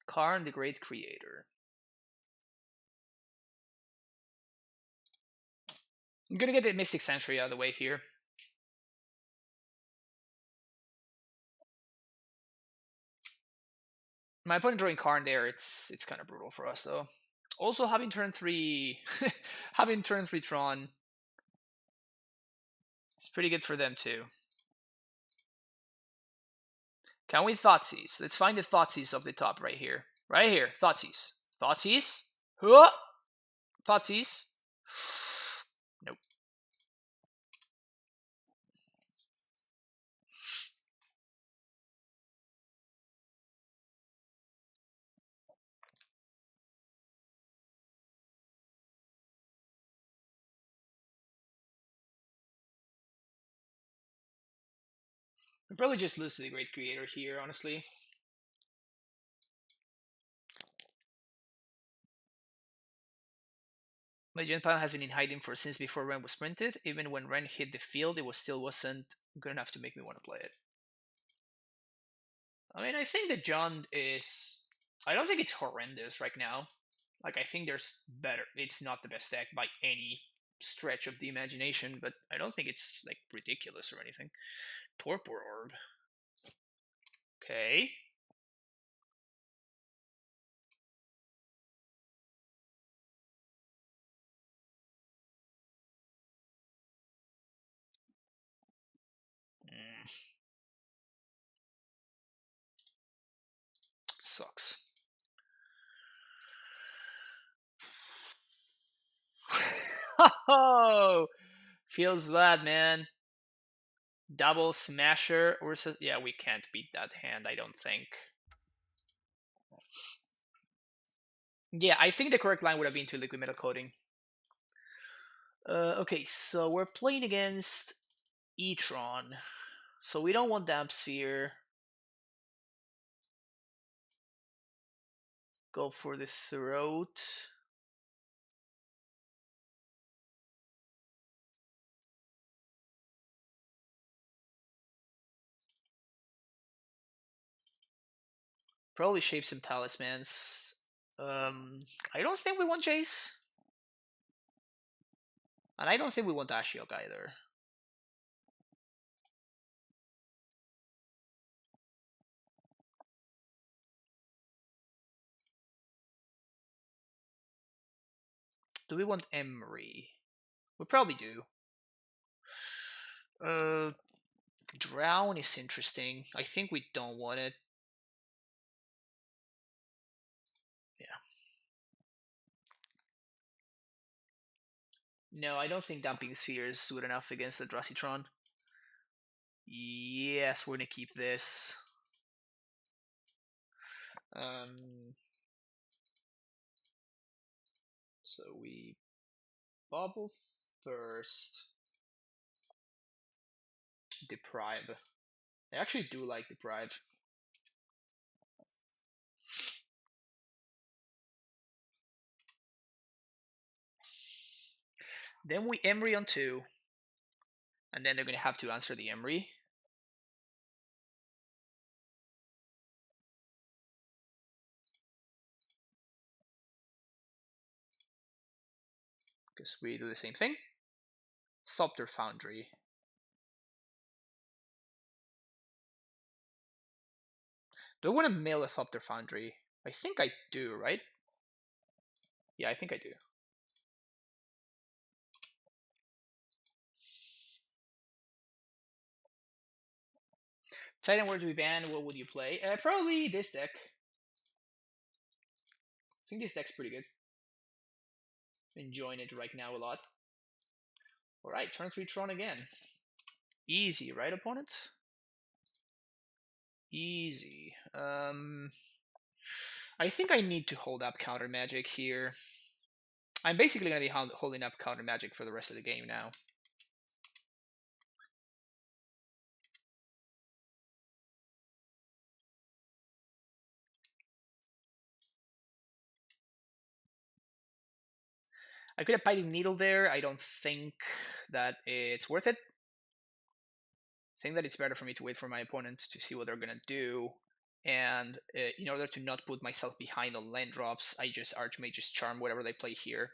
Karn, the Great Creator. I'm gonna get the Mystic Sanctuary out of the way here. My opponent drawing Karn there, it's kind of brutal for us though. Also having turn 3 having turn 3 Tron. It's pretty good for them too. Can we Thoughtseize? Let's find the Thoughtseize of the top right here. Right here. Thoughtseize. Thoughtseize. Thoughtseize. Nope. We'll probably just lose to the Great Creator here, honestly. Legend Pile has been in hiding for since before Ren was printed. Even when Ren hit the field, it still wasn't good enough to make me want to play it. I mean, I think that John is... I don't think it's horrendous right now. Like, I think there's better. It's not the best deck by any stretch of the imagination, but I don't think it's, like, ridiculous or anything. Torpor Orb. Okay. Sucks. Oh, feels bad, man. Double Smasher. Ursa. Yeah, we can't beat that hand, I don't think. Yeah, I think the correct line would have been to Liquid Metal Coating. Okay, so we're playing against Tron. So we don't want Damp Sphere. Go for the Throat. Probably shape some Talismans. I don't think we want Jace. And I don't think we want Ashiok either. Do we want Emery? We probably do. Drown is interesting. I think we don't want it. Yeah. No, I don't think Dumping Sphere is good enough against the Eldrazi Tron. Yes, we're gonna keep this. So we bubble first. Deprive. I actually do like Deprive. Then we Emery on 2. And then they're going to have to answer the Emery. Because we do the same thing. Thopter Foundry. Do I want to mill a Thopter Foundry? I think I do, right? Yeah, I think I do. Titan, where do we ban? What would you play? Probably this deck. I think this deck's pretty good. Enjoying it right now a lot. Alright, turn 3 Tron again. Easy, right, opponent? Easy. I think I need to hold up counter magic here. I'm basically going to be holding up counter magic for the rest of the game now. I could have Biting Needle there. I don't think that it's worth it. I think that it's better for me to wait for my opponent to see what they're going to do. And in order to not put myself behind on land drops, I just Archmage's Charm whatever they play here.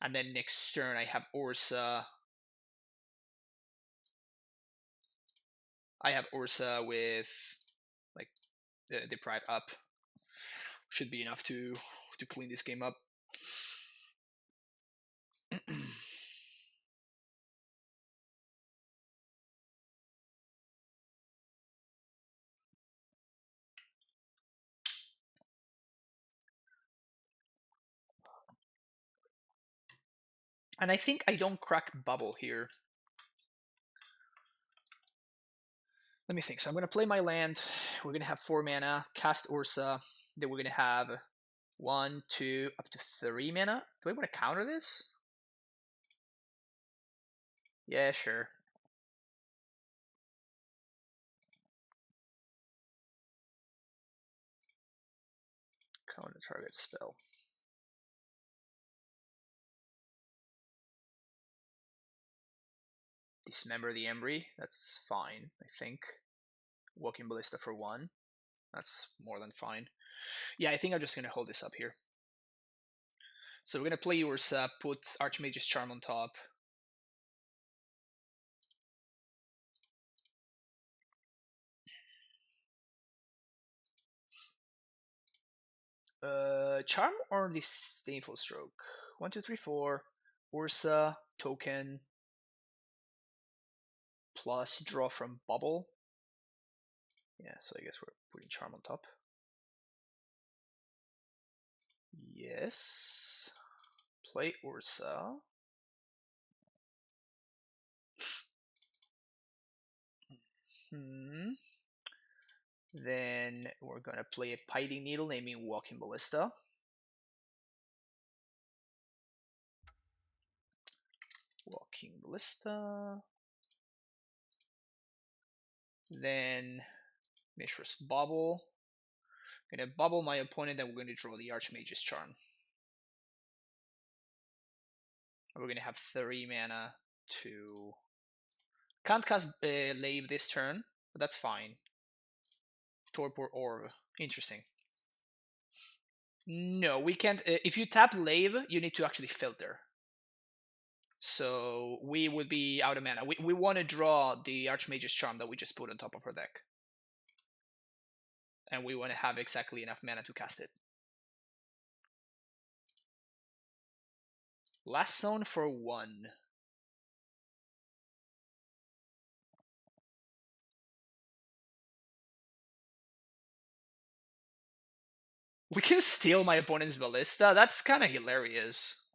And then next turn I have Urza. I have Urza with like Deprive up. Should be enough to clean this game up. And I think I don't crack Bubble here. Let me think. So I'm going to play my land. We're going to have 4 mana, cast Urza. Then we're going to have 1, 2, up to 3 mana. Do I want to counter this? Yeah, sure. Counter target spell. Dismember the Embry. That's fine, I think. Walking Ballista for 1. That's more than fine. Yeah, I think I'm just going to hold this up here. So we're going to play Urza, put Archmage's Charm on top. Charm or Disdainful Stroke? 1, 2, 3, 4. Urza, token, plus draw from Bubble. Yeah, so I guess we're putting Charm on top. Yes. Play Urza. Then we're gonna play a Biting Needle, naming Walking Ballista. Walking Ballista. Then Mishra's Bubble. Gonna bubble my opponent, and we're gonna draw the Archmage's Charm. We're gonna have 3 mana to. Can't cast Lave this turn, but that's fine. Torpor Orb. Interesting. No, we can't. If you tap Lave, you need to actually filter. So we would be out of mana. We want to draw the Archmage's Charm that we just put on top of our deck. And we want to have exactly enough mana to cast it. Last zone for 1. We can steal my opponent's ballista. That's kind of hilarious.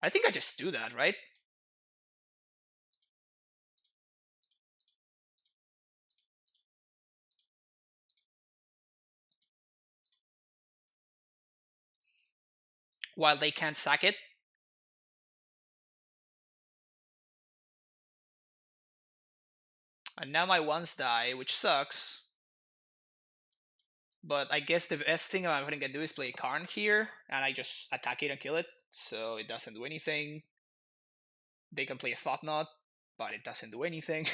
I think I just do that, right? While they can't sack it. And now my ones die, which sucks. But I guess the best thing I'm going to do is play Karn here, and I just attack it and kill it, so it doesn't do anything. They can play a Thought Knot, but it doesn't do anything.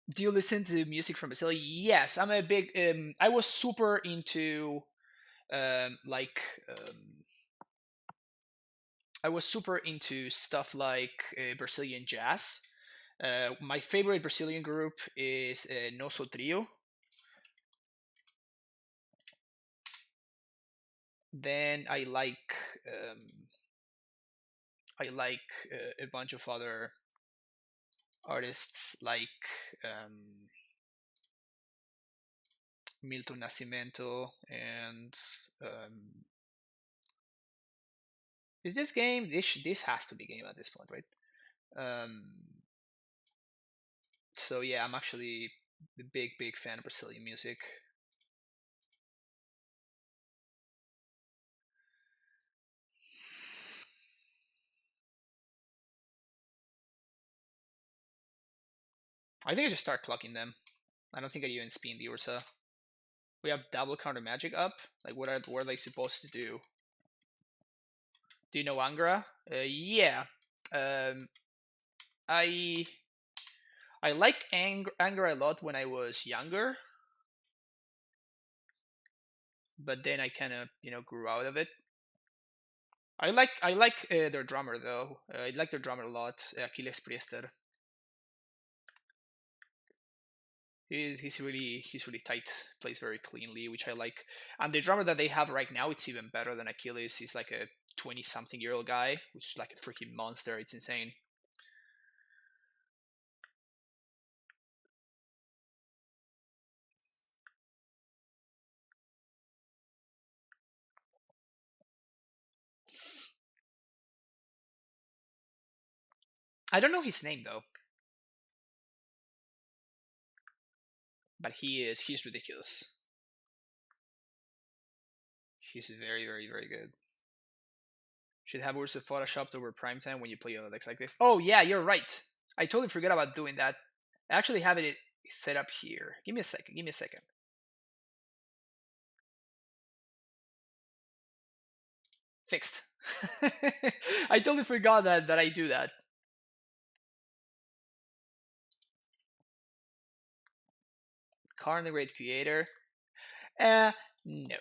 Do you listen to music from Brazil? Yes, I'm a big. I was super into, like, I was super into stuff like Brazilian jazz. My favorite Brazilian group is Nosso Trio. Then I like a bunch of other artists like Milton Nascimento and is this game? This has to be game at this point, right? So yeah, I'm actually a big fan of Brazilian music. I think I just start clocking them. I don't think I even spin the Ursa. We have double counter magic up. Like what are they supposed to do? Do you know Angra? Yeah. Um, I like Angra a lot when I was younger, but then I kind of grew out of it. I like their drummer though. I like their drummer a lot, Achilles Priester. He's really tight, plays very cleanly, which I like. And the drummer that they have right now, it's even better than Achilles. He's like a 20-something-year-old guy, which is like a freaking monster. It's insane. I don't know his name though, but he's ridiculous. He's very good. Should have Ursa photoshopped over prime time when you play on decks like this. Oh yeah, you're right. I totally forgot about doing that. I actually have it set up here. Give me a second. Give me a second. Fixed. I totally forgot that I do that. Karn the Great Creator. No. No.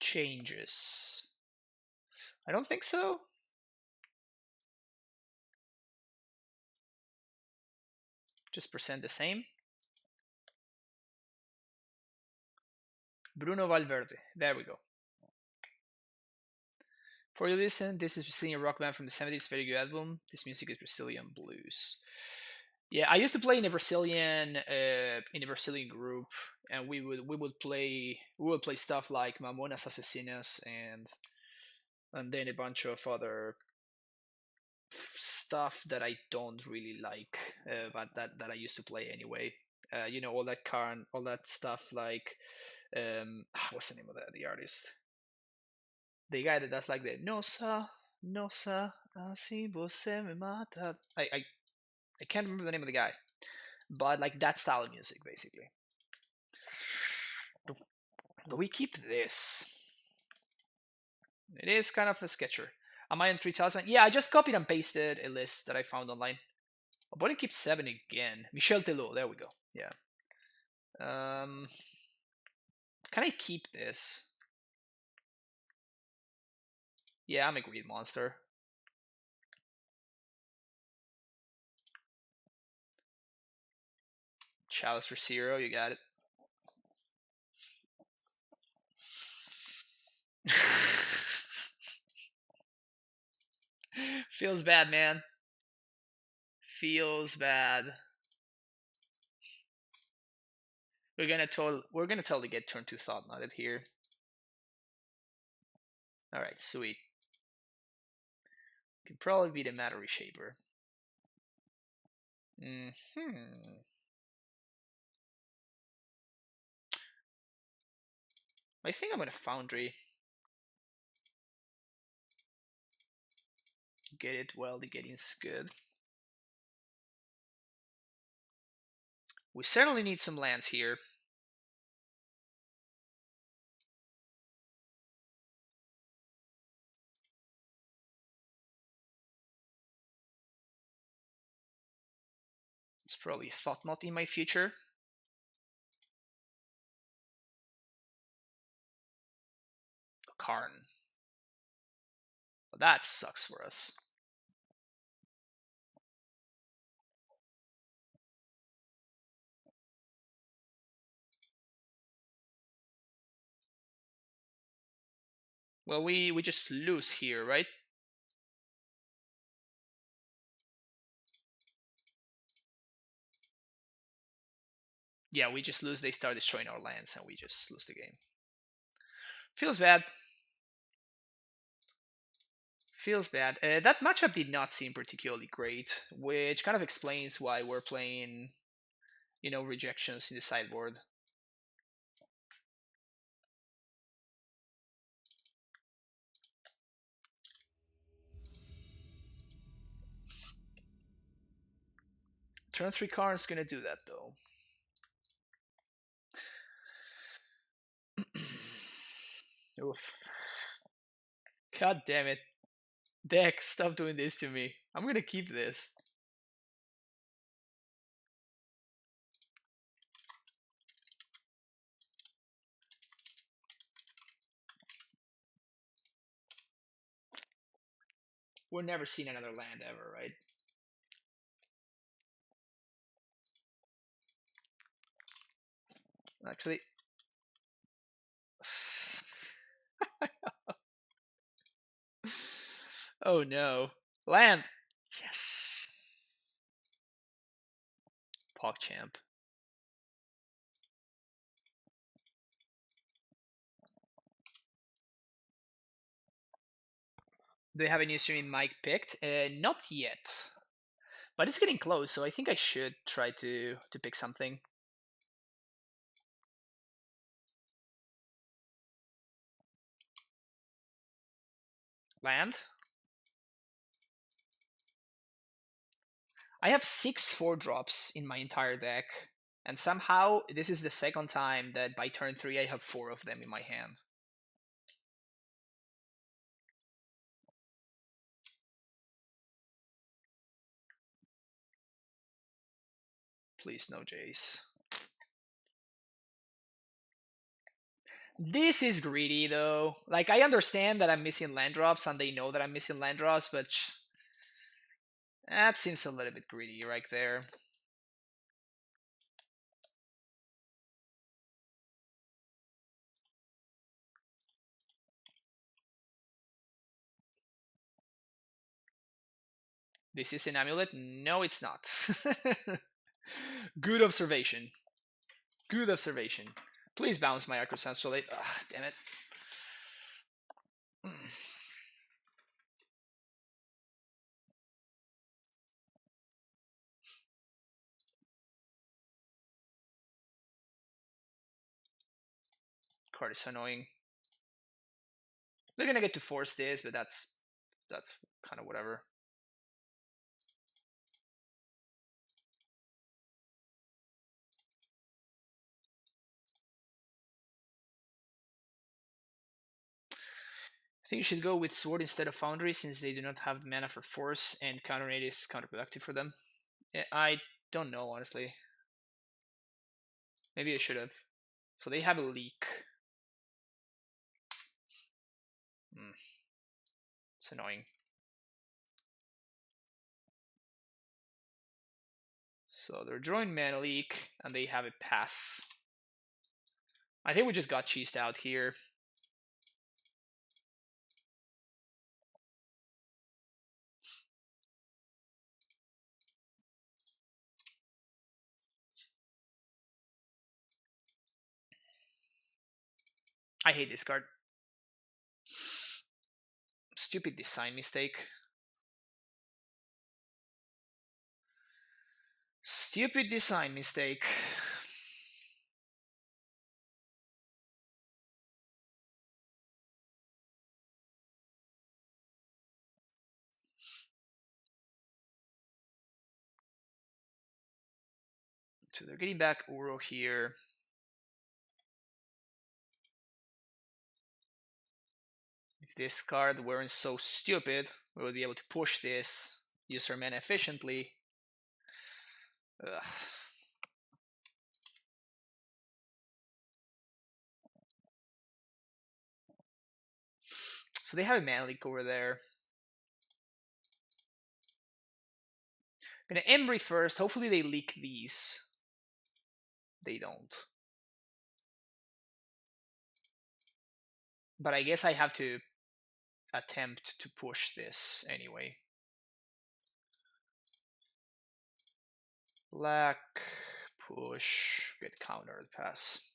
Changes. I don't think so. Just percent the same. Bruno Valverde. There we go. For you listen, this is Brazilian rock band from the 70s, very good album. This music is Brazilian blues. Yeah, I used to play in a Brazilian group, and we would play stuff like Mamonas Assassinas and then a bunch of other stuff that I don't really like, but that I used to play anyway. All that Karn, all that stuff like what's the name of the artist? The guy that does like the Nossa, Nossa, assim você me mata. I can't remember the name of the guy, but like that style of music basically. Do we keep this? It is kind of a sketcher. Am I on 3000? Yeah, I just copied and pasted a list that I found online. Oh, but it keeps 7 again. Michel Telot, there we go. Yeah. Can I keep this? Yeah, I'm a greed monster. Chalice for 0, you got it. Feels bad, man. Feels bad. We're gonna totally get turn 2 Thought Knotted here. Alright, sweet. Could probably be the Matter Reshaper. I think I'm gonna Foundry. Get it while the getting's good. We certainly need some lands here. It's probably Thought Knot in my future. Karn. Well, that sucks for us. Well, we just lose here, right? Yeah, we just lose. They start destroying our lands, and we just lose the game. Feels bad. Feels bad. That matchup did not seem particularly great, which kind of explains why we're playing, you know, rejections in the sideboard. Turn 3 Karn's gonna do that, though. Oof. God damn it. Deck, stop doing this to me. I'm gonna keep this. We're never seeing another land ever, right? Actually... oh no. Land! Yes! PogChamp. Do you have a new streaming mic picked? Not yet. But it's getting close, so I think I should try to pick something. Land? I have 6 4-drops in my entire deck, and somehow this is the second time that by turn 3 I have 4 of them in my hand. Please, no Jace. This is greedy, though. Like, I understand that I'm missing land drops, and they know that I'm missing land drops, but that seems a little bit greedy right there. This is an amulet? No, it's not. Good observation. Good observation. Please bounce my Acrocentralate. Ugh, damn it. Card is annoying. They're gonna get to force this, but that's kind of whatever. I think you should go with Sword instead of Foundry, since they do not have mana for Force, and Counter 8 is counterproductive for them. I don't know, honestly. Maybe I should have. So they have a leak. It's annoying. So they're drawing Mana Leak, and they have a path. I think we just got cheesed out here. I hate this card. Stupid design mistake. Stupid design mistake. So they're getting back Uro here. If this card weren't so stupid, we would be able to push this, use our mana efficiently. Ugh. So they have a Mana Leak over there. Gonna Emry first. Hopefully they leak these. They don't. But I guess I have to attempt to push this anyway. Black, push, get countered, pass.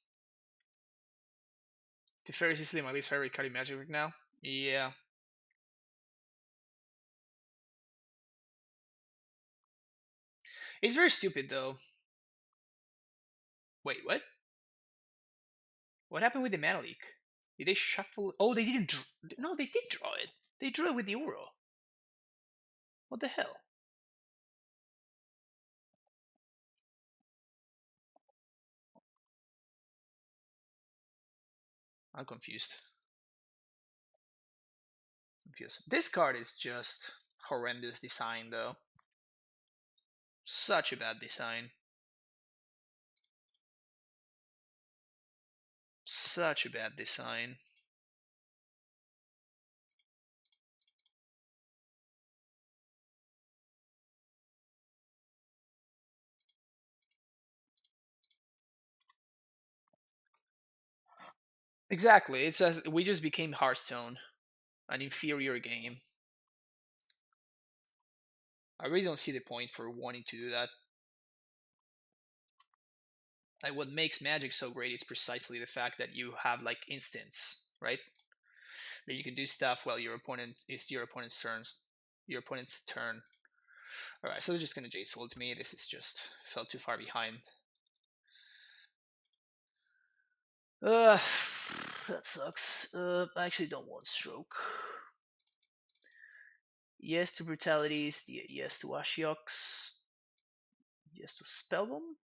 Teferi is easily my least favorite card in Magic right now. Yeah. It's very stupid though. Wait, what? What happened with the Mana Leak? Did they shuffle? Oh, they didn't. No, they did draw it. They drew it with the Uro. What the hell? I'm confused. This card is just horrendous design though. Such a bad design. Such a bad design. Exactly. It's as we just became Hearthstone, an inferior game. I really don't see the point for wanting to do that. Like what makes Magic so great is precisely the fact that you have like instants, right? That you can do stuff while your opponent is your opponent's turns. Your opponent's turn. Alright, so they're just gonna Jace ult me. This is just fell too far behind. That sucks. I actually don't want stroke. Yes to brutalities. Yes to Ashioks. Yes to Spellbomb.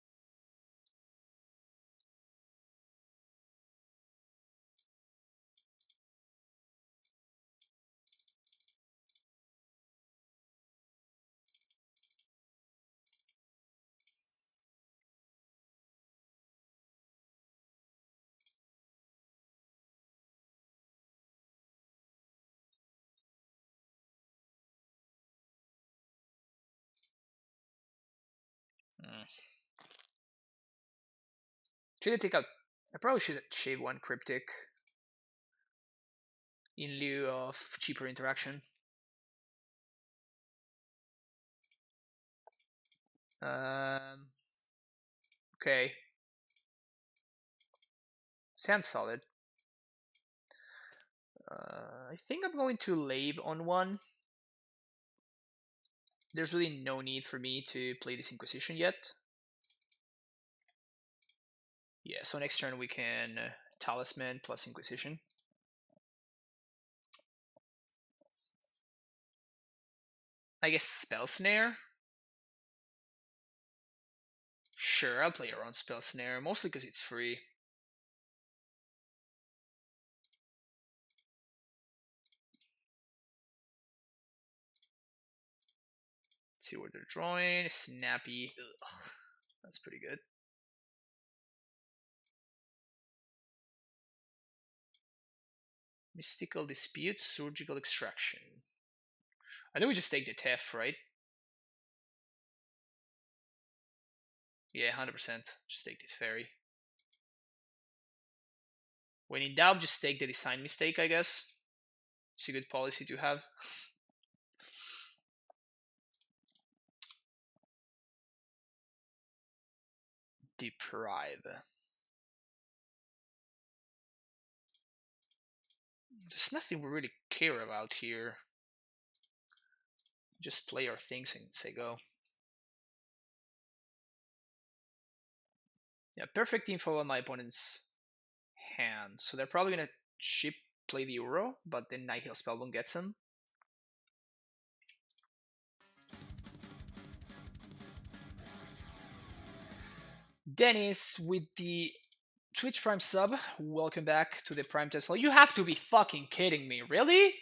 Should I take out? I probably should shave one Cryptic in lieu of cheaper interaction. Okay. Sounds solid. I think I'm going to Lave on one. There's really no need for me to play this Inquisition yet. Yeah, so next turn we can Talisman plus Inquisition. I guess Spell Snare? Sure, I'll play around Spell Snare, mostly because it's free. Let's see what they're drawing. Snappy. Ugh, that's pretty good. Mystical Dispute, Surgical Extraction. I think we just take the Tef, right? Yeah, 100%. Just take this fairy. When in doubt, just take the design mistake, I guess. It's a good policy to have. Deprive. There's nothing we really care about here. Just play our things and say go. Yeah, perfect info on my opponent's hand. So they're probably gonna ship play the Uro, but then Nihil Spellbomb gets him. Dennis with the Twitch Prime sub. Welcome back to the Prime Tesla. You have to be fucking kidding me, really?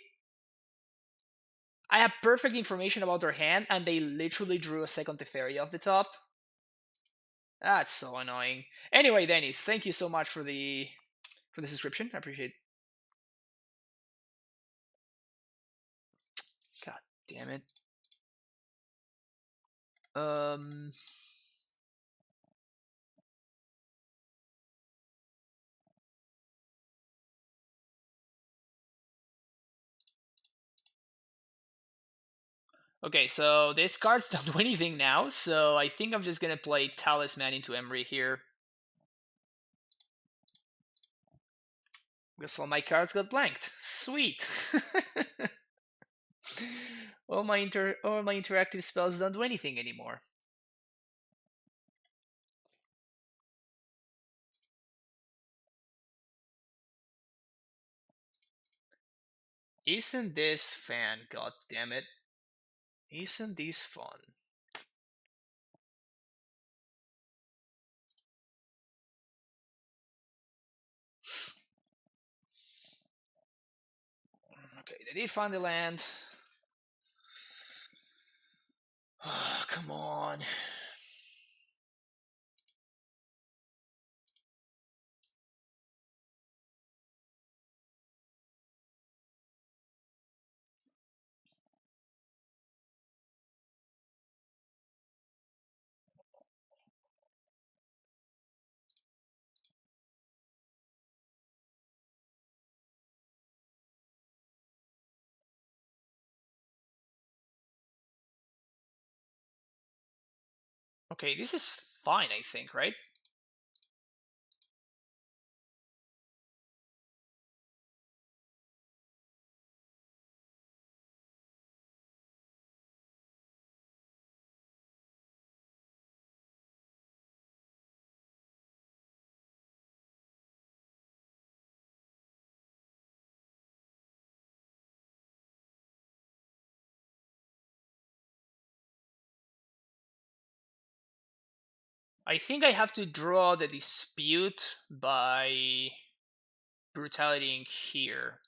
I have perfect information about their hand, and they literally drew a second Teferi off the top. That's so annoying. Anyway, Dennis, thank you so much for the subscription. I appreciate it. God damn it. Okay, so these cards don't do anything now, so I think I'm just gonna play Talisman into Emery here. Because all my cards got blanked. Sweet. all my interactive spells don't do anything anymore. Isn't this fan? God damn it! Isn't this fun? Okay, they did find the land. Oh, come on. Okay, this is fine, I think, right? I think I have to draw the dispute by brutalitying here.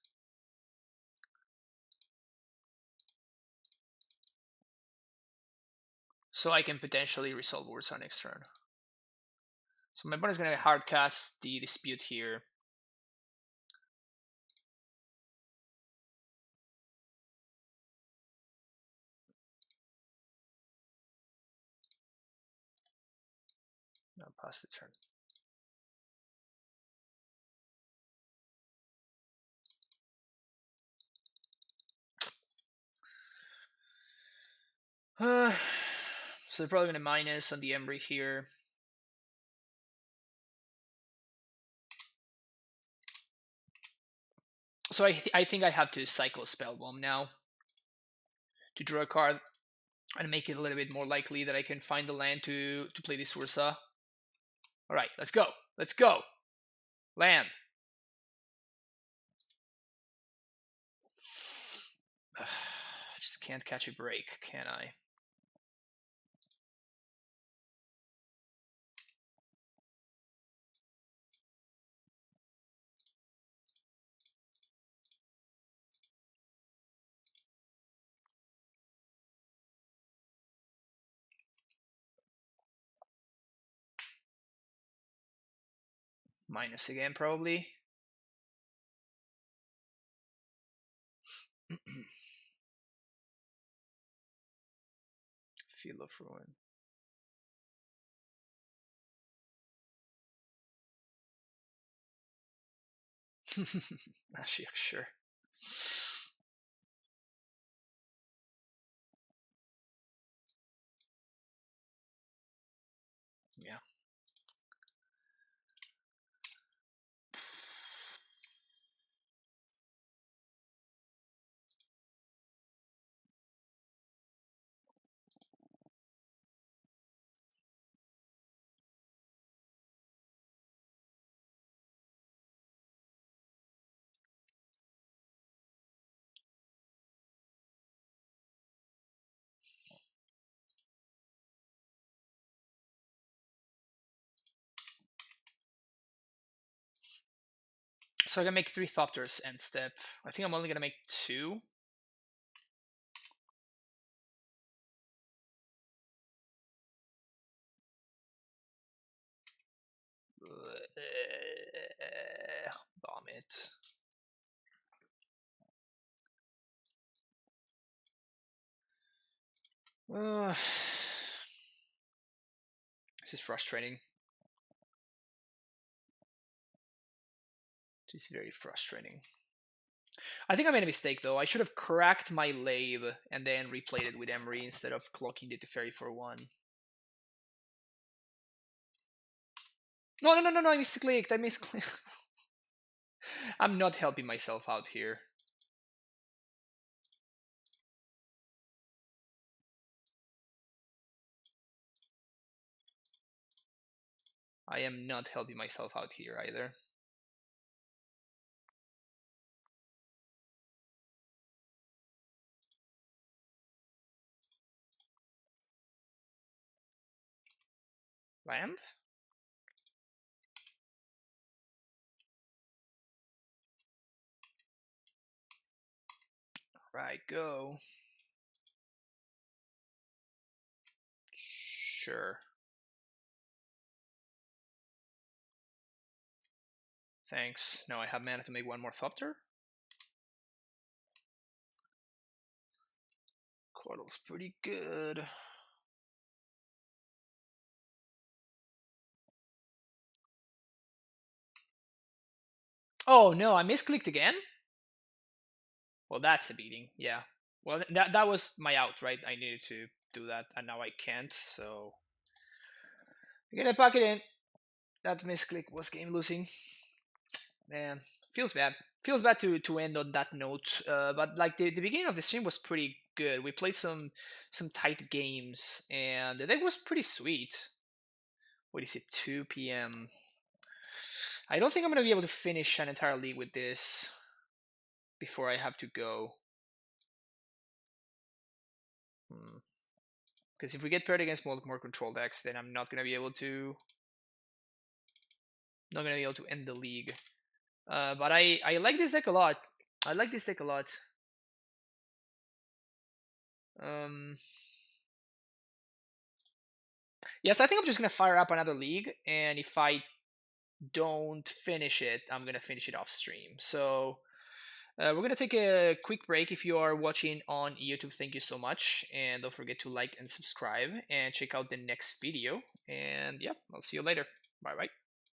So I can potentially resolve Urza next turn. So my opponent's gonna hardcast the dispute here. No, pass the turn. So they're probably gonna minus on the Embry here. So I think I have to cycle Spellbomb now to draw a card and make it a little bit more likely that I can find the land to play this Ursa. Alright, let's go. Let's go. Land. Just can't catch a break, can I? Minus again, probably. Field of Ruin. Actually, sure. Yeah. So I can make 3 Thopters end step. I think I'm only gonna make 2. Bomb it. This is frustrating. This is very frustrating. I think I made a mistake though. I should have cracked my Lave and then replayed it with Emery instead of clocking the Teferi for 1. No, I misclicked. I misclicked. I'm not helping myself out here. I am not helping myself out here either. Land? Right, go. Sure. Thanks. Now I have mana to make 1 more Thopter. Quaddle's pretty good. Oh no, I misclicked again? Well, that's a beating, yeah. Well, that was my out, right? I needed to do that, and now I can't, so... I'm gonna pack it in. That misclick was game losing. Man, feels bad. Feels bad to end on that note, but like the beginning of the stream was pretty good. We played some tight games, and the deck was pretty sweet. What is it, 2 p.m.? I don't think I'm gonna be able to finish an entire league with this before I have to go. Because if we get paired against more control decks, then I'm not gonna be able to end the league. But I like this deck a lot. I like this deck a lot. Yeah, so I think I'm just gonna fire up another league, and if I don't finish it, I'm gonna finish it off stream. So we're gonna take a quick break. If you are watching on YouTube, thank you so much, and don't forget to like and subscribe, and check out the next video. And yeah, I'll see you later. Bye bye.